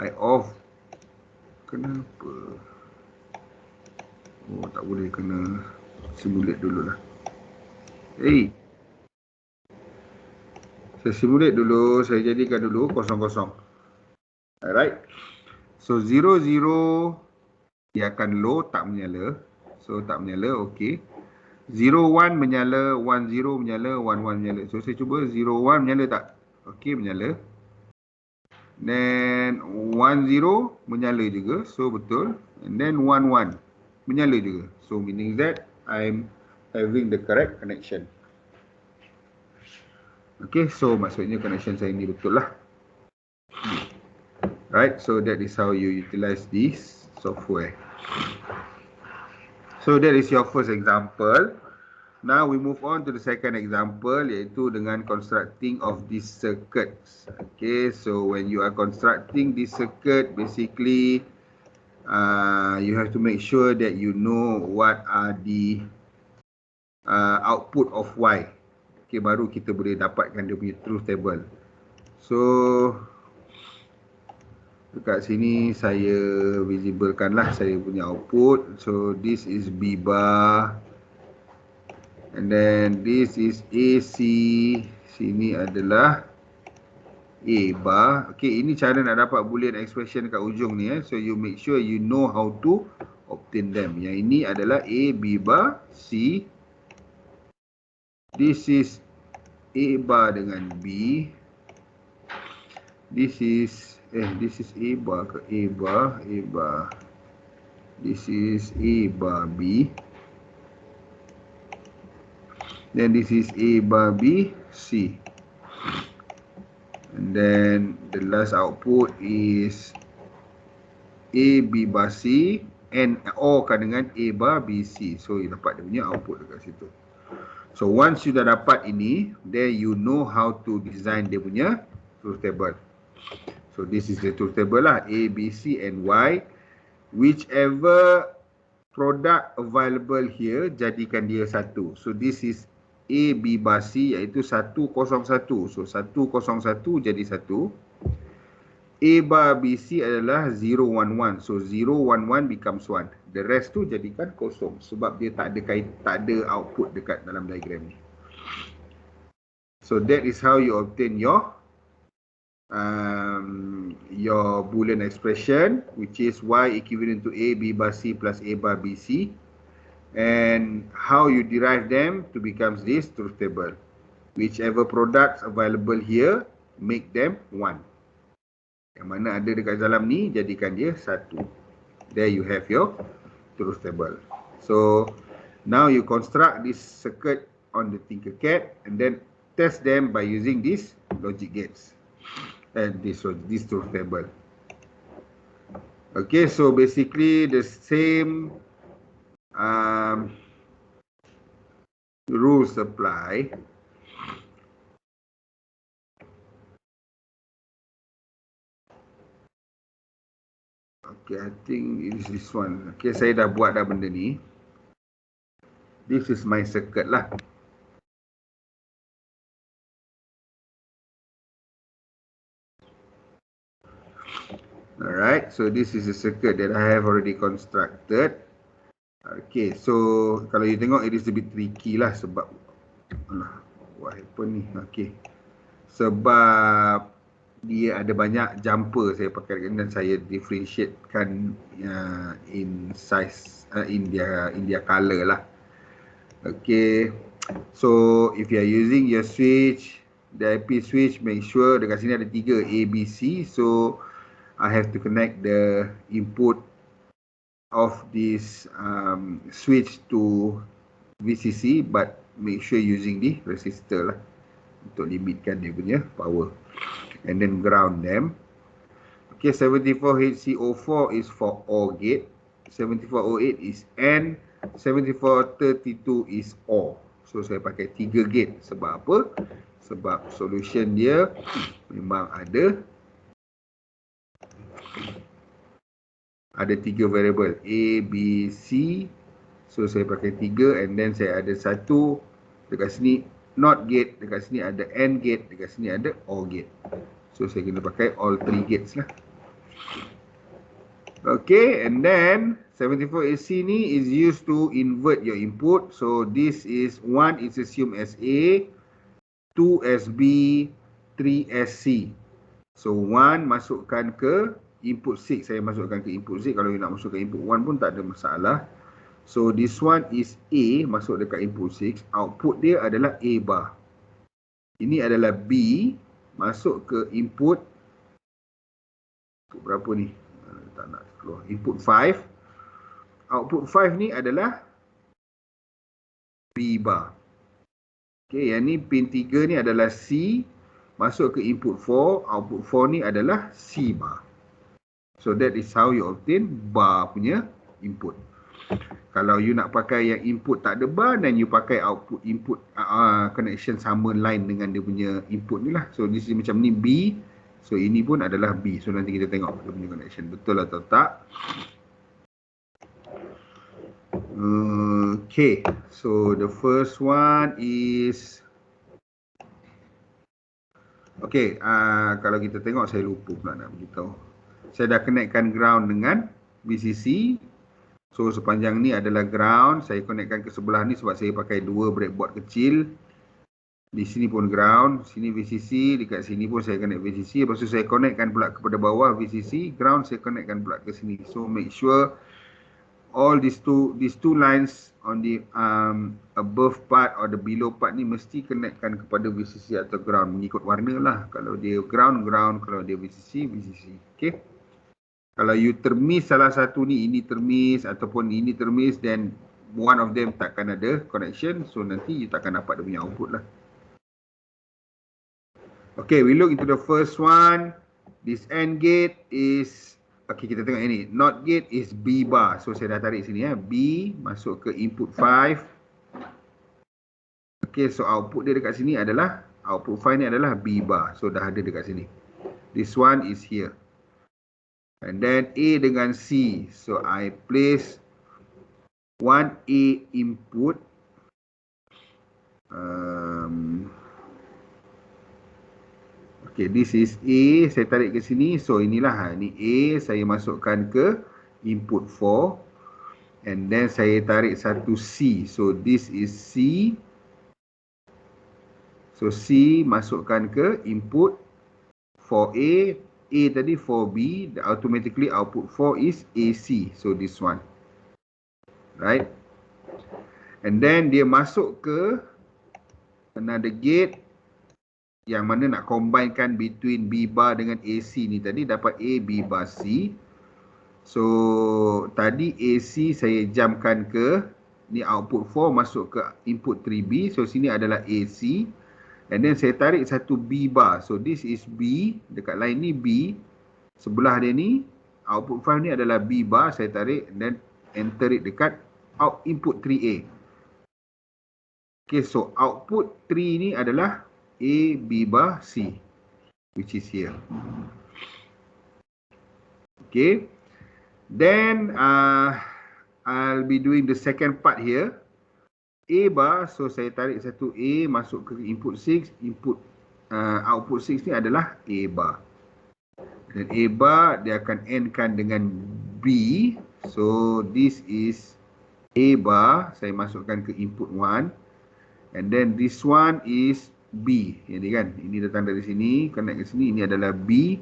I off. Kenapa? Oh, tak boleh, kena simulate dulu lah. Hey, saya simulate dulu, saya jadikan dulu kosong-kosong. Alright. So 0, 0 dia akan low, tak menyala. So tak menyala, okay. 0, 1 menyala, 1, 0 menyala, 1, 1 menyala. So saya cuba 0, 1 menyala tak? Okay, menyala. Then 1, 0 menyala juga. So betul. And then 1, 1 menyala juga. So meaning that I'm having the correct connection. Okay, so maksudnya connection saya ni betul lah. Right, so that is how you utilize this software. So that is your first example. Now we move on to the second example, iaitu dengan constructing of these circuits. Okay, so when you are constructing this circuit, basically you have to make sure that you know what are the output of Y. Okay, baru kita boleh dapatkan dia punya truth table. So dekat sini saya visiblekan lah saya punya output. So this is B bar. And then this is AC. Sini adalah A bar. Okay, ini cara nak dapat boolean expression kat ujung ni. So you make sure you know how to obtain them. Yang ini adalah A, B bar, C. This is A bar dengan B. This is A bar ke A bar, A bar. This is A bar B. Then this is A bar B, C. And then the last output is A B bar C and OR kan dengan A bar B C. So you dapat dia punya output dekat situ. So once you dah dapat ini, then you know how to design dia punya truth table. So this is the truth table lah, A, B, C and Y. Whichever product available here, jadikan dia satu. So this is A, B bar C, iaitu 101. So 101 jadi 1. A bar B, C adalah 011. So 011 becomes 1. The rest tu jadikan kosong. Sebab dia tak ada output dekat dalam diagram ni. So that is how you obtain your Boolean expression, which is Y equivalent to A, B bar C plus A bar B, C. And how you derive them to becomes this truth table. Whichever products available here, make them 1. Yang mana ada dekat dalam ni, jadikan dia 1. There you have your truth table. So now you construct this circuit on the Tinkercad and then test them by using these logic gates and this truth table. Okay, so basically the same rules apply. Okay, I think it is this one. Okay, saya dah buat dah benda ni. This is my circuit lah. Alright, so this is a circuit that I have already constructed. Okay, so kalau you tengok it is a bit tricky lah sebab what happened ni? Okay, sebab dia ada banyak jumper saya pakai dan saya differentiatekan in size, in dia color lah. Okay, So if you are using your switch, the IP switch, make sure dekat sini ada 3 A, B, C. So I have to connect the input of this switch to VCC, but make sure using the resistor lah untuk limitkan dia punya power. And then ground them. Okay, 74HC04 is for OR gate, 7408 is AND, 7432 is OR. So saya pakai 3 gate. Sebab apa? Sebab solution dia memang ada 3 variable A, B, C. So saya pakai 3 and then saya ada satu dekat sini NOT gate, dekat sini ada AND gate, dekat sini ada OR gate. So saya kena pakai all 3 gates lah. Okay, and then 74AC ni is used to invert your input. So this is 1 is assumed as A, 2 as B, 3 as C. So 1 masukkan ke input 6, saya masukkan ke input 6. Kalau you nak masukkan input 1 pun tak ada masalah. So this one is A, masuk dekat input 6. Output dia adalah A bar. Ini adalah B, masuk ke input berapa ni? Tak nak keluar. Input 5. Output 5 ni adalah B bar. Okay, yang ni pin 3 ni adalah C, masuk ke input 4. Output 4 ni adalah C bar. So that is how you obtain bar punya input. Kalau you nak pakai yang input tak ada bar, dan you pakai output input connection sama line dengan dia punya input ni lah. So this is macam ni B. So ini pun adalah B. So nanti kita tengok dia punya connection betul atau tak. Okay. So the first one is okay. Kalau kita tengok, saya lupa pula nak beritahu. Saya dah connectkan ground dengan VCC. So sepanjang ni adalah ground. Saya connectkan ke sebelah ni sebab saya pakai 2 breadboard kecil. Di sini pun ground, sini VCC, dekat sini pun saya connect VCC. Lepas tu saya connectkan pula kepada bawah VCC, ground saya connectkan pula ke sini. So make sure all these two lines on the above part or the below part ni mesti connectkan kepada VCC atau ground, mengikut warna lah. Kalau dia ground, ground. Kalau dia VCC, VCC. Okay. Kalau you termiss salah satu ni, ini termiss ataupun ini termiss, then one of them takkan ada connection. So nanti you takkan dapat dia punya output lah. Okay, we look into the first one. This AND gate is, okay, kita tengok ini. NOT gate is B bar. So saya dah tarik sini B masuk ke input 5. Okay, so output dia dekat sini adalah, output 5 ni adalah B bar. So dah ada dekat sini. This one is here. And then A dengan C. So I place 1A input. Okay, this is A, saya tarik ke sini. So inilah, ini A, saya masukkan ke input 4. And then saya tarik satu C. So this is C. So C masukkan ke input 4A. A tadi 4B, automatically output 4 is AC. So this one. Right? And then dia masuk ke another gate yang mana nak combinekan between B bar dengan AC ni tadi, dapat A, B bar, C. So tadi AC saya jamkan ke ni output 4 masuk ke input 3B. So sini adalah AC. And then saya tarik satu B bar. So this is B. Dekat line ni B. Sebelah dia ni output 5 ni adalah B bar. Saya tarik and then enter it dekat input 3A. Okay, so output 3 ni adalah A, B bar, C, which is here. Okay. Then I'll be doing the second part here. A bar, so saya tarik satu A masuk ke input 6. Output 6 ni adalah A bar. Dan A bar dia akan endkan dengan B. So this is A bar, saya masukkan ke input 1. And then this one is B. Ini kan, ini datang dari sini, connect ke sini, ini adalah B.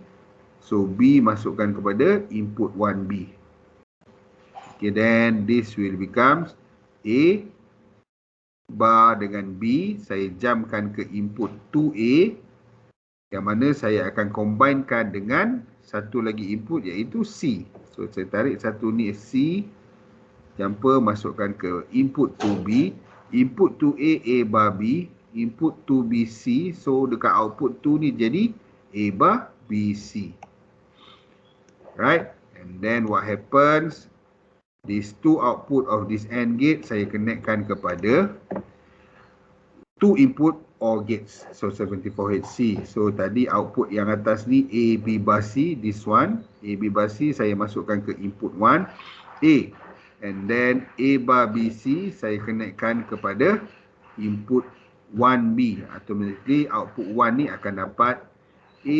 So B masukkan kepada input 1B. Okay, then this will becomes A. bar dengan B, saya jamkan ke input 2A, yang mana saya akan combinekan dengan satu lagi input iaitu C. So saya tarik satu ni C, jumper masukkan ke input 2B, input 2A A bar B, input 2B C. So dekat output 2 ni jadi A bar B C. Right? And then what happens? These two output of this AND gate saya connectkan kepada two input OR gates. So 74HC. So tadi output yang atas ni A B bar C, this one A B bar C saya masukkan ke input 1 A, and then A bar B C saya connectkan kepada input 1B. Automatically output 1 ni akan dapat A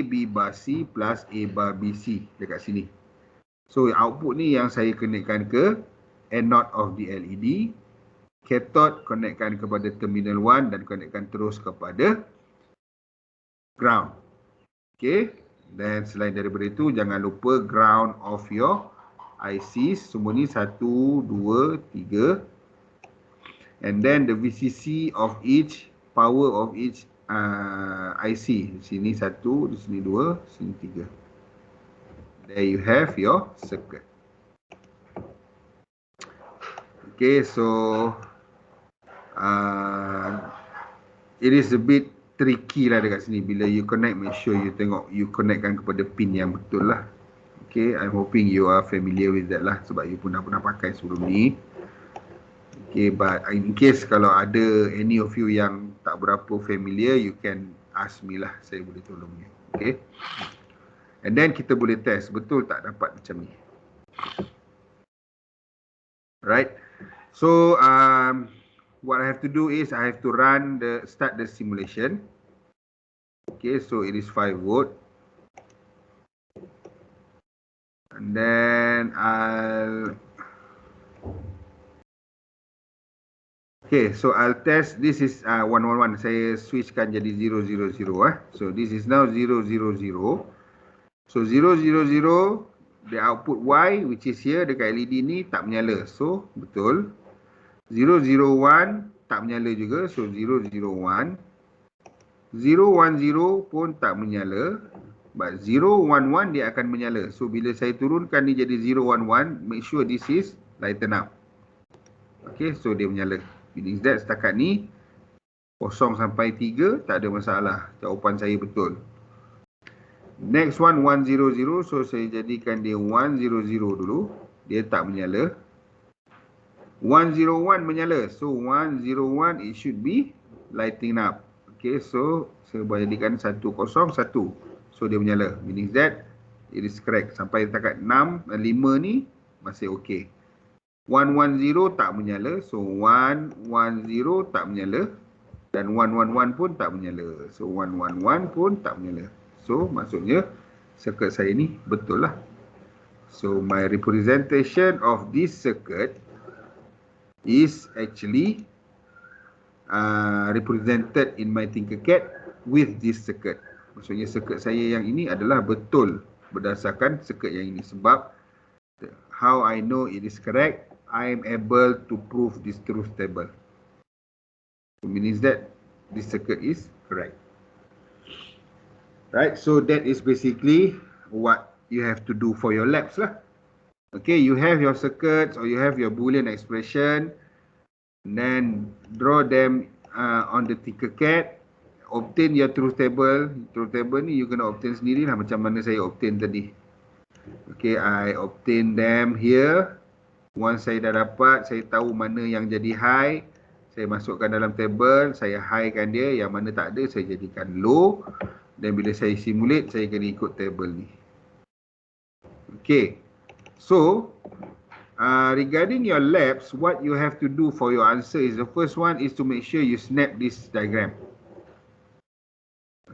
B bar C plus A bar B C dekat sini. So output ni yang saya connectkan ke anode of the LED, cathode connectkan kepada terminal 1 dan connectkan terus kepada ground. Okay, dan selain daripada itu jangan lupa ground of your ICs. Semua ni 1, 2, 3, and then the VCC of each, power of each IC. Di sini 1, di sini 2, di sini 3. There you have your circuit. Okay, so it is a bit tricky lah dekat sini. Bila you connect, make sure you tengok you connectkan kepada pin yang betul lah. Okay, I'm hoping you are familiar with that lah, sebab you pun dah pernah pakai sebelum ni. Okay, but in case kalau ada any of you yang tak berapa familiar, you can ask me lah, saya boleh tolong you. Okay, and then kita boleh test betul tak dapat macam ni. Right, so what I have to do is I have to start the simulation. Okay, so it is 5 volt. And then I'll test. This is 111. Saya switchkan jadi 000. So this is now 000. So 000, the output Y which is here dekat LED ni tak menyala. So betul. 001 tak menyala juga. So 001. 010 pun tak menyala. But 011 dia akan menyala. So bila saya turunkan ni jadi 011, make sure this is lighten up. Okay, so dia menyala. Meaning that setakat ni 0 sampai 3 tak ada masalah. Jawapan saya betul. Next one 100. So saya jadikan dia 100 dulu. Dia tak menyala. 101 menyala. So 101 it should be lighting up. Okay, so saya jadikan 101. So dia menyala. Meaning that it is correct. Sampai setakat 5 ni masih okay. 110 tak menyala. So 110 tak menyala. Dan 111 pun tak menyala. So 111 pun tak menyala. So maksudnya circuit saya ni betul lah. So my representation of this circuit is actually represented in my Tinkercad with this circuit. Maksudnya circuit saya yang ini adalah betul berdasarkan circuit yang ini. Sebab how I know it is correct, I am able to prove this truth table. It means that this circuit is correct. Right, so that is basically what you have to do for your labs lah. Okay, you have your circuits or you have your Boolean expression, and then draw them on the Tinkercad, obtain your truth table. Truth table ni you kena obtain sendiri lah, macam mana saya obtain tadi. Okay, I obtain them here. Once saya dah dapat, saya tahu mana yang jadi high, saya masukkan dalam table, saya highkan dia, yang mana tak ada saya jadikan low. Dan bila saya simulate, saya kena ikut table ni. Okay, so regarding your labs, what you have to do for your answer is, the first one is to make sure you snap this diagram.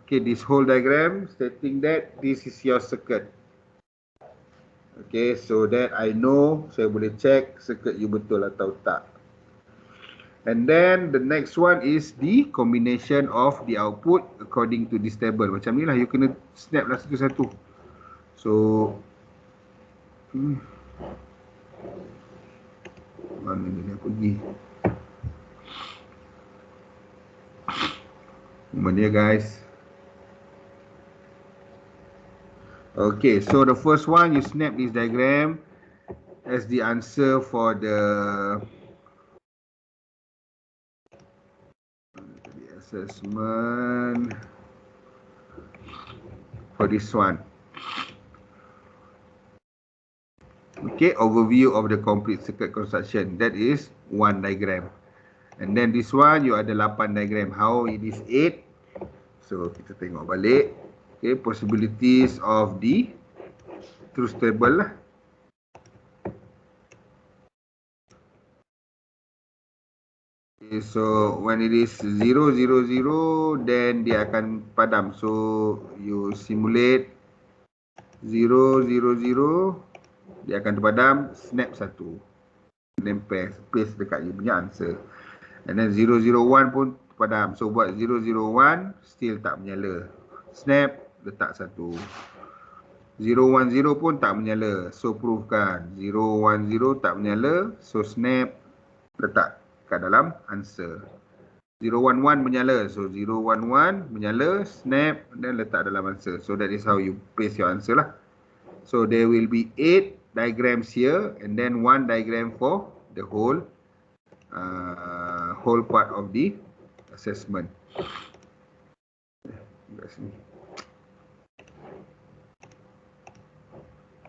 Okay, this whole diagram stating that this is your circuit. Okay, so that I know, saya boleh check circuit you betul atau tak. And then the next one is the combination of the output according to this table. Macam ni lah, you kena snap lah satu-satu. So mana dia pergi? Moment here, guys. Okay, so the first one, you snap this diagram as the answer for the assessment for this one. Okay, overview of the complete circuit construction. That is one diagram. And then this one, you ada 8 diagram. How it is 8? So, kita tengok balik. Okay, possibilities of the truth table lah. Okay, so when it is 0, 0, 0, then dia akan padam. So, you simulate 0, 0, 0, dia akan terpadam, snap 1. Then paste dekat you punya answer. And then 001 pun padam. So buat 001 still tak menyala. Snap, letak 1. 010 pun tak menyala. So provekan 010 tak menyala. So snap, letak kat dalam answer. 011 menyala. So 011 menyala, snap, dan letak dalam answer. So that is how you paste your answer lah. So there will be 8 diagrams here and then 1 diagram for the whole part of the assessment.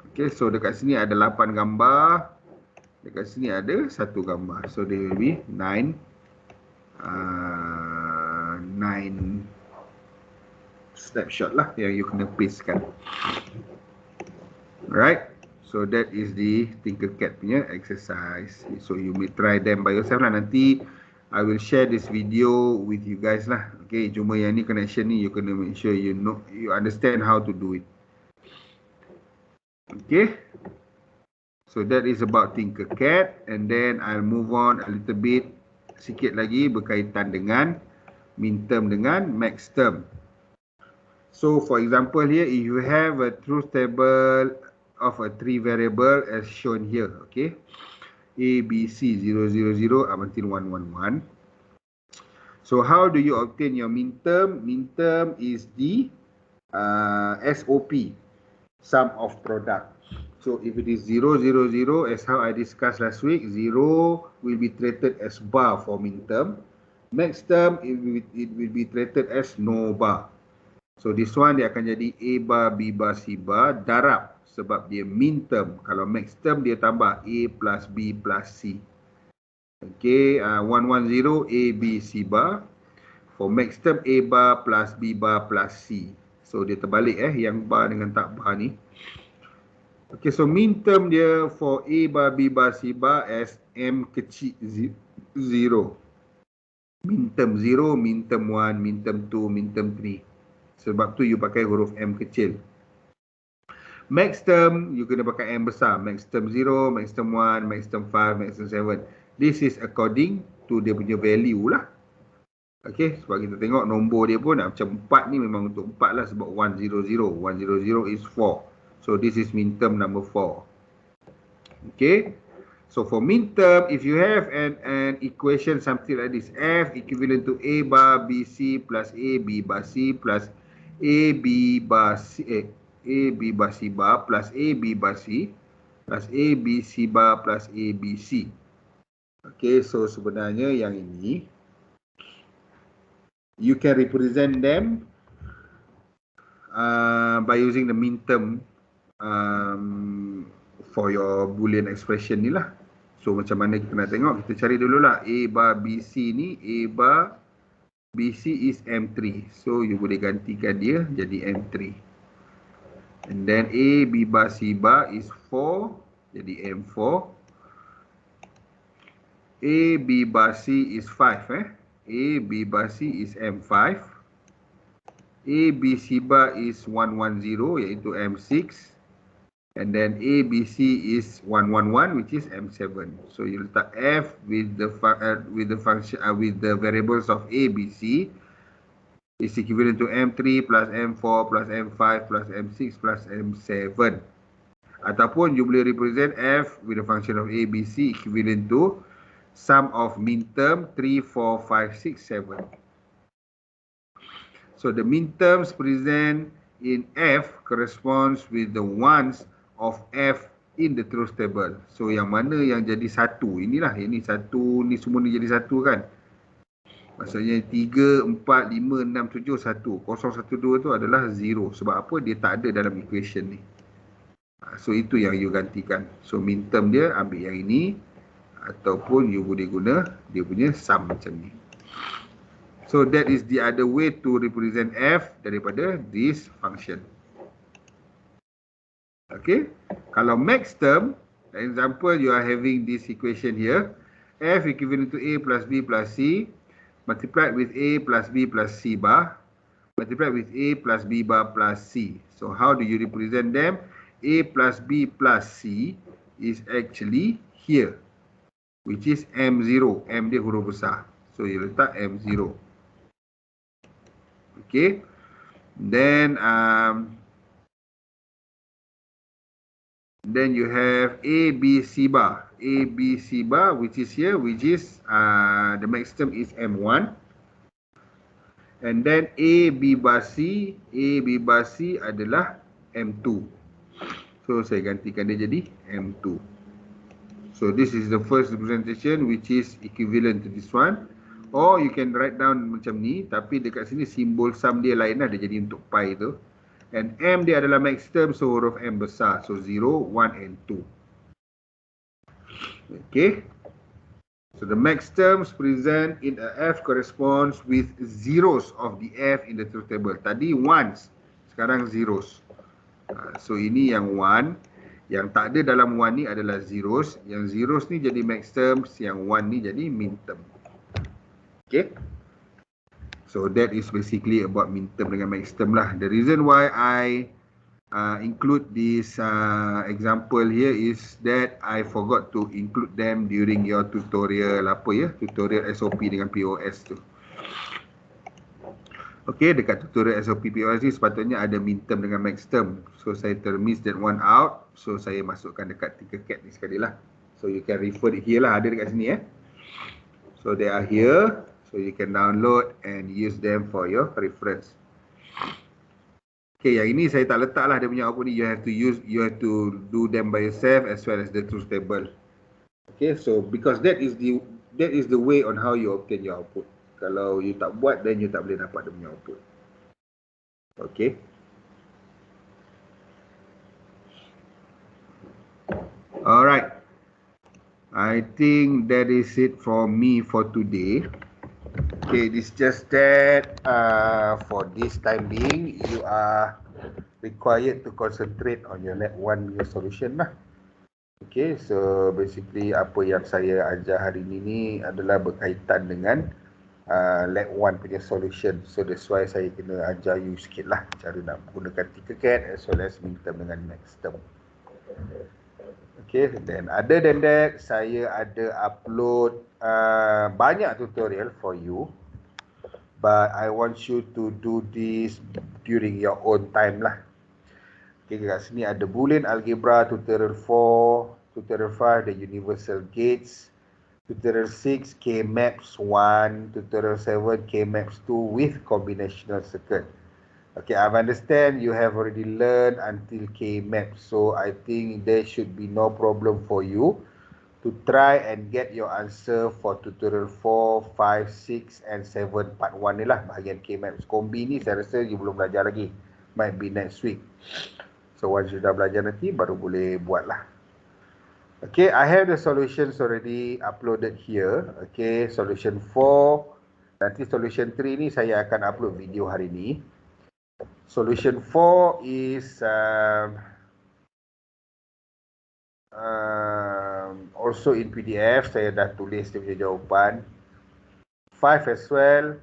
Okay, so dekat sini ada 8 gambar. Dekat sini ada 1 gambar. So there will be 9 snapshot lah yang you kena pastekan. Alright, so that is the Tinkercad punya exercise. So you may try them by yourself lah. Nanti I will share this video with you guys lah. Okay, cuma yang ni connection ni you kena make sure you know, you understand how to do it. Okay, so that is about Tinkercad. And then I'll move on a little bit, sikit lagi berkaitan dengan min-term dengan max term. So for example here, if you have a truth table of a 3 variable as shown here, okay, A, B, C, 0, 0, 0 up until 1, 1, 1. So how do you obtain your min term? Min term is the SOP, sum of product. So if it is 0, 0, 0, as how I discussed last week, 0 will be treated as bar for min term. Max term, it will be treated as no bar. So this one dia akan jadi A bar, B bar, C bar, darab sebab dia min term. Kalau max term dia tambah A plus B plus C. Okay, 110 A, B, C bar. For max term A bar plus B bar plus C. So dia terbalik yang bar dengan tak bar ni. Okay, so min term dia for A bar, B bar, C bar as M kecil 0. Min term 0, min term 1, min term 2, min term 3. Sebab tu you pakai huruf M kecil. Max term, you kena pakai M besar. Max term 0, max term 1, max term 5, max term 7. This is according to dia punya value lah. Okay, sebab kita tengok nombor dia pun macam 4 ni memang untuk 4 lah sebab 100. 100 is 4. So this is min term number 4. Okay. So for min term, if you have an equation something like this, F equivalent to A bar BC plus A B bar C plus A B bar C, A B bar C bar plus A B bar C plus A B C bar plus A B C. Okay, so sebenarnya yang ini you can represent them by using the min term for your boolean expression ni lah. So macam mana kita nak tengok, kita cari dululah A bar BC ni, A bar BC is M3. So you boleh gantikan dia jadi M3. And then A B bar C bar is 4, jadi M4. A B bar C is 5 A B bar C is M5. A B C bar is 110 iaitu M6. And then A, B, C is 111, which is M7. So you letak F with the function with the variables of A, B, C is equivalent to M3 plus M4 plus M5 plus M6 plus M7. Ataupun you boleh represent F with the function of A, B, C equivalent to sum of min term 3, 4, 5, 6, 7. So the min terms present in F corresponds with the ones of F in the truth table. So yang mana yang jadi satu, inilah, ini satu, ni semua ni jadi satu kan. Maksudnya 3, 4, 5, 6, 7, 1. 0, 1, 2 tu adalah 0. Sebab apa? Dia tak ada dalam equation ni. So itu yang you gantikan. So min term dia ambil yang ini, ataupun you boleh guna dia punya sum macam ni. So that is the other way to represent F daripada this function. Okay. Kalau max term, example you are having this equation here. F equivalent to A plus B plus C multiplied with A plus B plus C bar multiplied with A plus B bar plus C. So how do you represent them? A plus B plus C is actually here, which is M0. M dia huruf besar. So you letak M0. Okay. Then you have A, B, C bar. A, B, C bar, which is here, which is the max term is M1. And then A, B bar C. A, B bar C adalah M2. So saya gantikan dia jadi M2. So this is the first representation which is equivalent to this one. Or you can write down macam ni, tapi dekat sini simbol sum dia lain lah, dia jadi untuk pi tu. And M dia adalah max term, so huruf M besar. So 0, 1 and 2. Okay. So the max terms present in a F corresponds with zeros of the F in the truth table. Tadi ones, sekarang zeros. So ini yang 1. Yang tak ada dalam 1 ni adalah zeros. Yang zeros ni jadi max terms, yang 1 ni jadi min term. Okay. So that is basically about min term dengan max term lah. The reason why I include this example here is that I forgot to include them during your tutorial tutorial SOP dengan POS tu. Okay, dekat tutorial SOP POS ni sepatutnya ada min term dengan max term. So saya termiss that one out. So saya masukkan dekat Tinkercad ni sekali lah. So you can refer it here lah, ada dekat sini So they are here. So you can download and use them for your reference. Okay, yang ini saya tak letak lah dia punya output ni. You have to do them by yourself as well as the truth table. Okay, so because that is the way on how you obtain your output. Kalau you tak buat, then you tak boleh dapat dia punya output. Okay. Alright. I think that is it for me for today. Okay, it's just that for this time being, you are required to concentrate on your Lab 1 punya solution lah. Okay, so basically apa yang saya ajar hari ni adalah berkaitan dengan Lab 1 punya solution. So that's why saya kena ajar you sikit lah cara nak menggunakan Tinkercad as well as min term dengan max term. Okay, then other than that, saya ada upload banyak tutorial for you. But I want you to do this during your own time lah. Okay, kat sini ada Boolean Algebra, tutorial 4, tutorial 5, the Universal Gates, tutorial 6, K-Maps 1, tutorial 7, K-Maps 2 with Combinational Circuit. Okay, I understand you have already learned until K-Maps, so I think there should be no problem for you to try and get your answer for tutorial 4, 5, 6 and 7 part 1 ni lah, bahagian K-Maps. Kombi ni saya rasa you belum belajar lagi, might be next week. So once you dah belajar nanti baru boleh buat lah. Okay, I have the solutions already uploaded here. Okay, solution 4, nanti solution 3 ni saya akan upload video hari ni. Solution 4 is also in PDF. Saya dah tulis dia punya jawapan. 5 as well.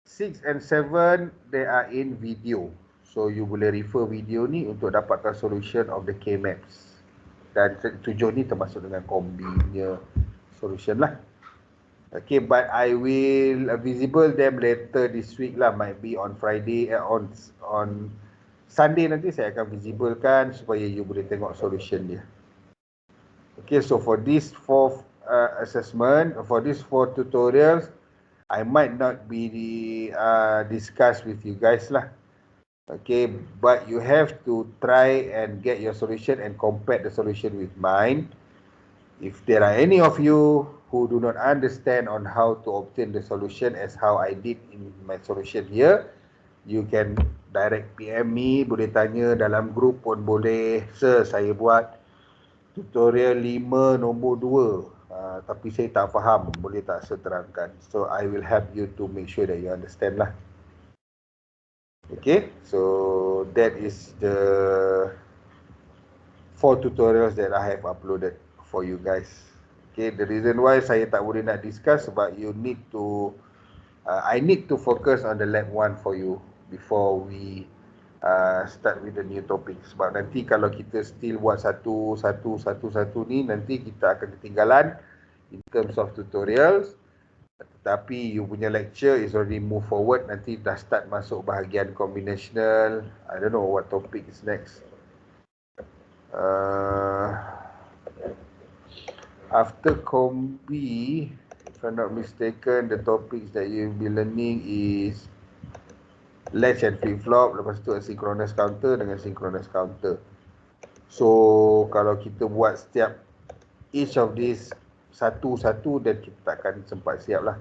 6 and 7 they are in video. So you boleh refer video ni untuk dapatkan solution of the K-Maps. Dan 7 ni termasuk dengan kombinya solution lah. Okay, but I will visible them later this week lah. Might be on Friday, on Sunday nanti saya akan visiblekan supaya you boleh tengok solution dia. Okay, so for this 4 assessment, for these 4 tutorials, I might not be discussed with you guys lah. Okay, but you have to try and get your solution and compare the solution with mine. If there are any of you who do not understand on how to obtain the solution as how I did in my solution here, you can direct PM me, boleh tanya dalam group pun boleh. Sir, saya buat tutorial 5 nombor 2. Tapi saya tak faham, boleh tak saya terangkan? So I will help you to make sure that you understand lah. Okay, so that is the 4 tutorials that I have uploaded for you guys. Okay, the reason why saya tak boleh nak discuss sebab you need to I need to focus on the lab 1 for you before we start with the new topic. Sebab nanti kalau kita still buat satu ni, nanti kita akan ketinggalan in terms of tutorials. Tetapi you punya lecture is already move forward. Nanti dah start masuk bahagian combinational. I don't know what topic is next. After combi, if I'm not mistaken, the topics that you'll be learning is latch and flip-flop. Lepas tu asynchronous counter dengan synchronous counter. So, kalau kita buat setiap each of these satu-satu, dan kita takkan sempat siap lah.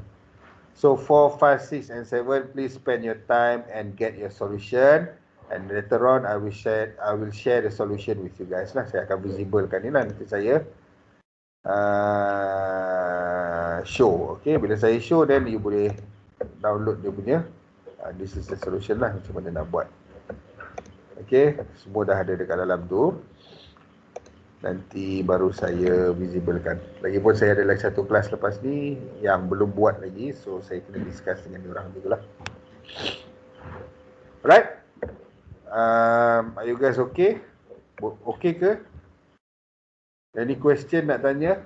So 4, 5, 6 and 7, please spend your time and get your solution. And later on, I will share the solution with you guys lah. Saya akan visiblekan ni lah nanti saya show. Okay, bila saya show, then you boleh download dia punya. This is the solution lah, macam mana nak buat. Okay, semua dah ada dekat dalam tu. Nanti baru saya visiblekan. Lagipun saya ada lagi satu kelas lepas ni yang belum buat lagi, so saya kena discuss dengan diorang dulu lah. Alright, are you guys okay? Okay ke? Any question nak tanya?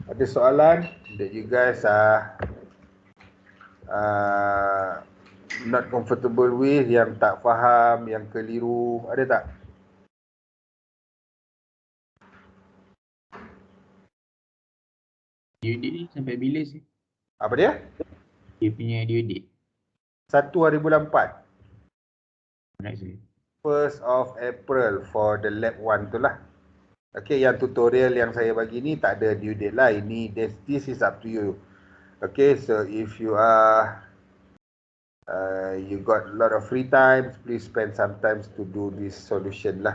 Ada soalan that you guys are not comfortable with, yang tak faham, yang keliru, ada tak? Due date ni sampai bila sih? Apa dia? Dia punya due date. 1 hari bulan 4. Next week. 1st of April for the lab 1 tu lah. Okay, yang tutorial yang saya bagi ni tak ada due date lah. Ini, this is up to you. Okay, so if you are you got a lot of free time, please spend some time to do this solution lah.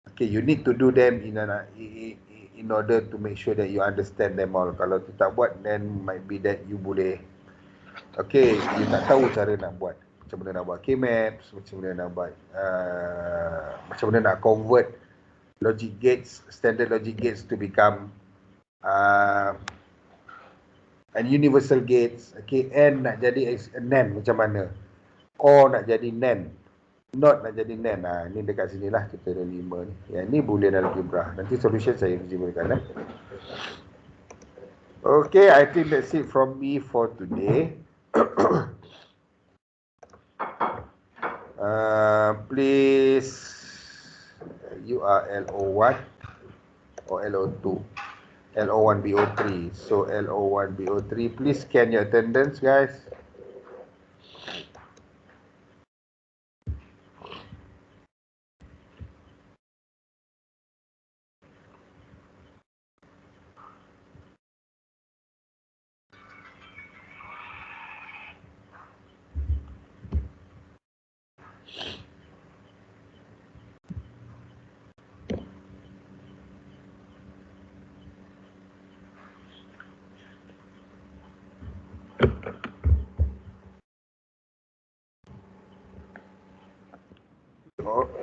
Okay, you need to do them in order to make sure that you understand them all. Kalau tu tak buat, then might be that you boleh, okay, you tak tahu cara nak buat. Macam mana nak buat K-maps, macam mana nak buat, macam mana nak convert logic gates, standard logic gates to become and universal gates. Okay, and nak jadi NAND macam mana, or nak jadi NAND, not nak jadi NAND. Ni dekat sini lah tutorial 5 ni. Yang ni boolean algebra. Nanti solution saya visibilkan. Okay, I think that's it from me for today. Please, you are L01 or L02? L01 B03. So L01 B03, please scan your attendance, guys.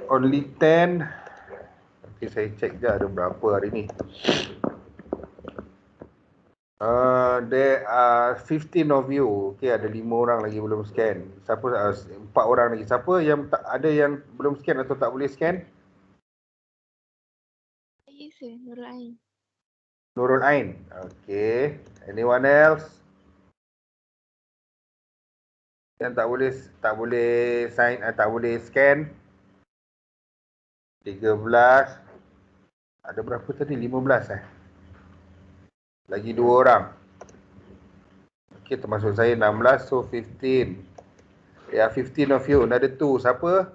Only 10. Okay, saya cek je ada berapa hari ni. There are 15 of you. Okay, ada 5 orang lagi belum scan. Siapa? 4 orang lagi. Siapa yang tak ada yang belum scan atau tak boleh scan? Saya sir, Nurul Ain. Nurul Ain. Okay. Anyone else? Yang tak boleh sign, tak boleh scan? 13. Ada berapa tadi? 15 Lagi 2 orang. Okay, termasuk saya 16, so 15. Ya, 15 of you. Another 2. Siapa?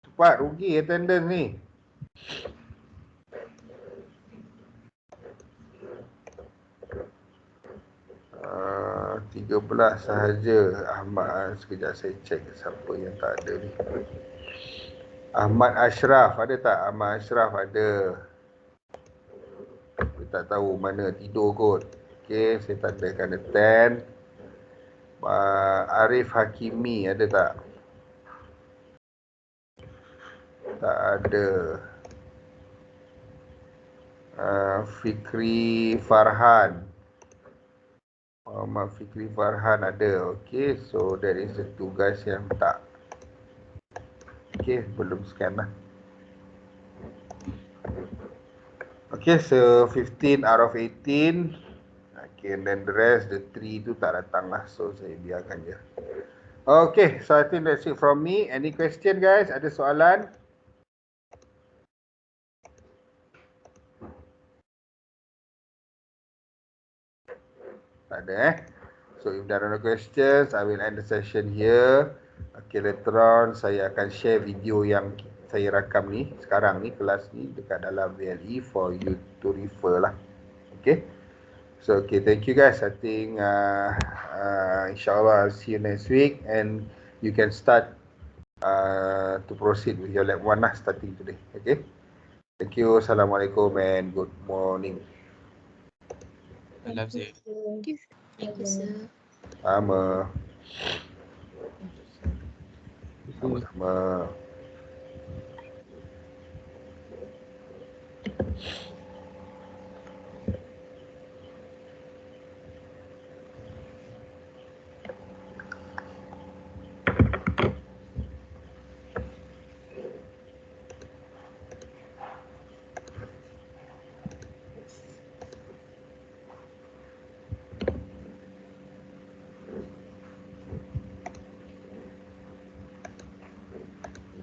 Cepat, rugi attendance ni. Uh, 13 sahaja. Ahmad, sekejap saya check siapa yang tak ada ni. Ahmad Ashraf, ada tak? Ahmad Ashraf ada. Saya tak tahu mana, tidur kot. Okay, saya tandakan attend. Arif Hakimi, ada tak? Tak ada. Fikri Farhan. Muhammad Fikri Farhan ada. Okay, so that is the 2 guys yang tak. Okay, belum scan lah. Okay, so 15 out of 18. Okay, and then the rest, the 3 tu tak datang lah. So, saya biarkan je. Okay, so I think that's it from me. Any question guys? Ada soalan? Tak ada So, if there are no questions, I will end the session here. Okay, later on, saya akan share video yang saya rakam ni, sekarang ni, kelas ni, dekat dalam VLE for you to refer lah. Okay. So, okay, thank you guys. I think, insyaAllah, I'll see you next week. And you can start to proceed with your lab 1 lah, starting today. Okay. Thank you. Assalamualaikum and good morning. Thank you. Thank you, sir. Sama. Sama-sama.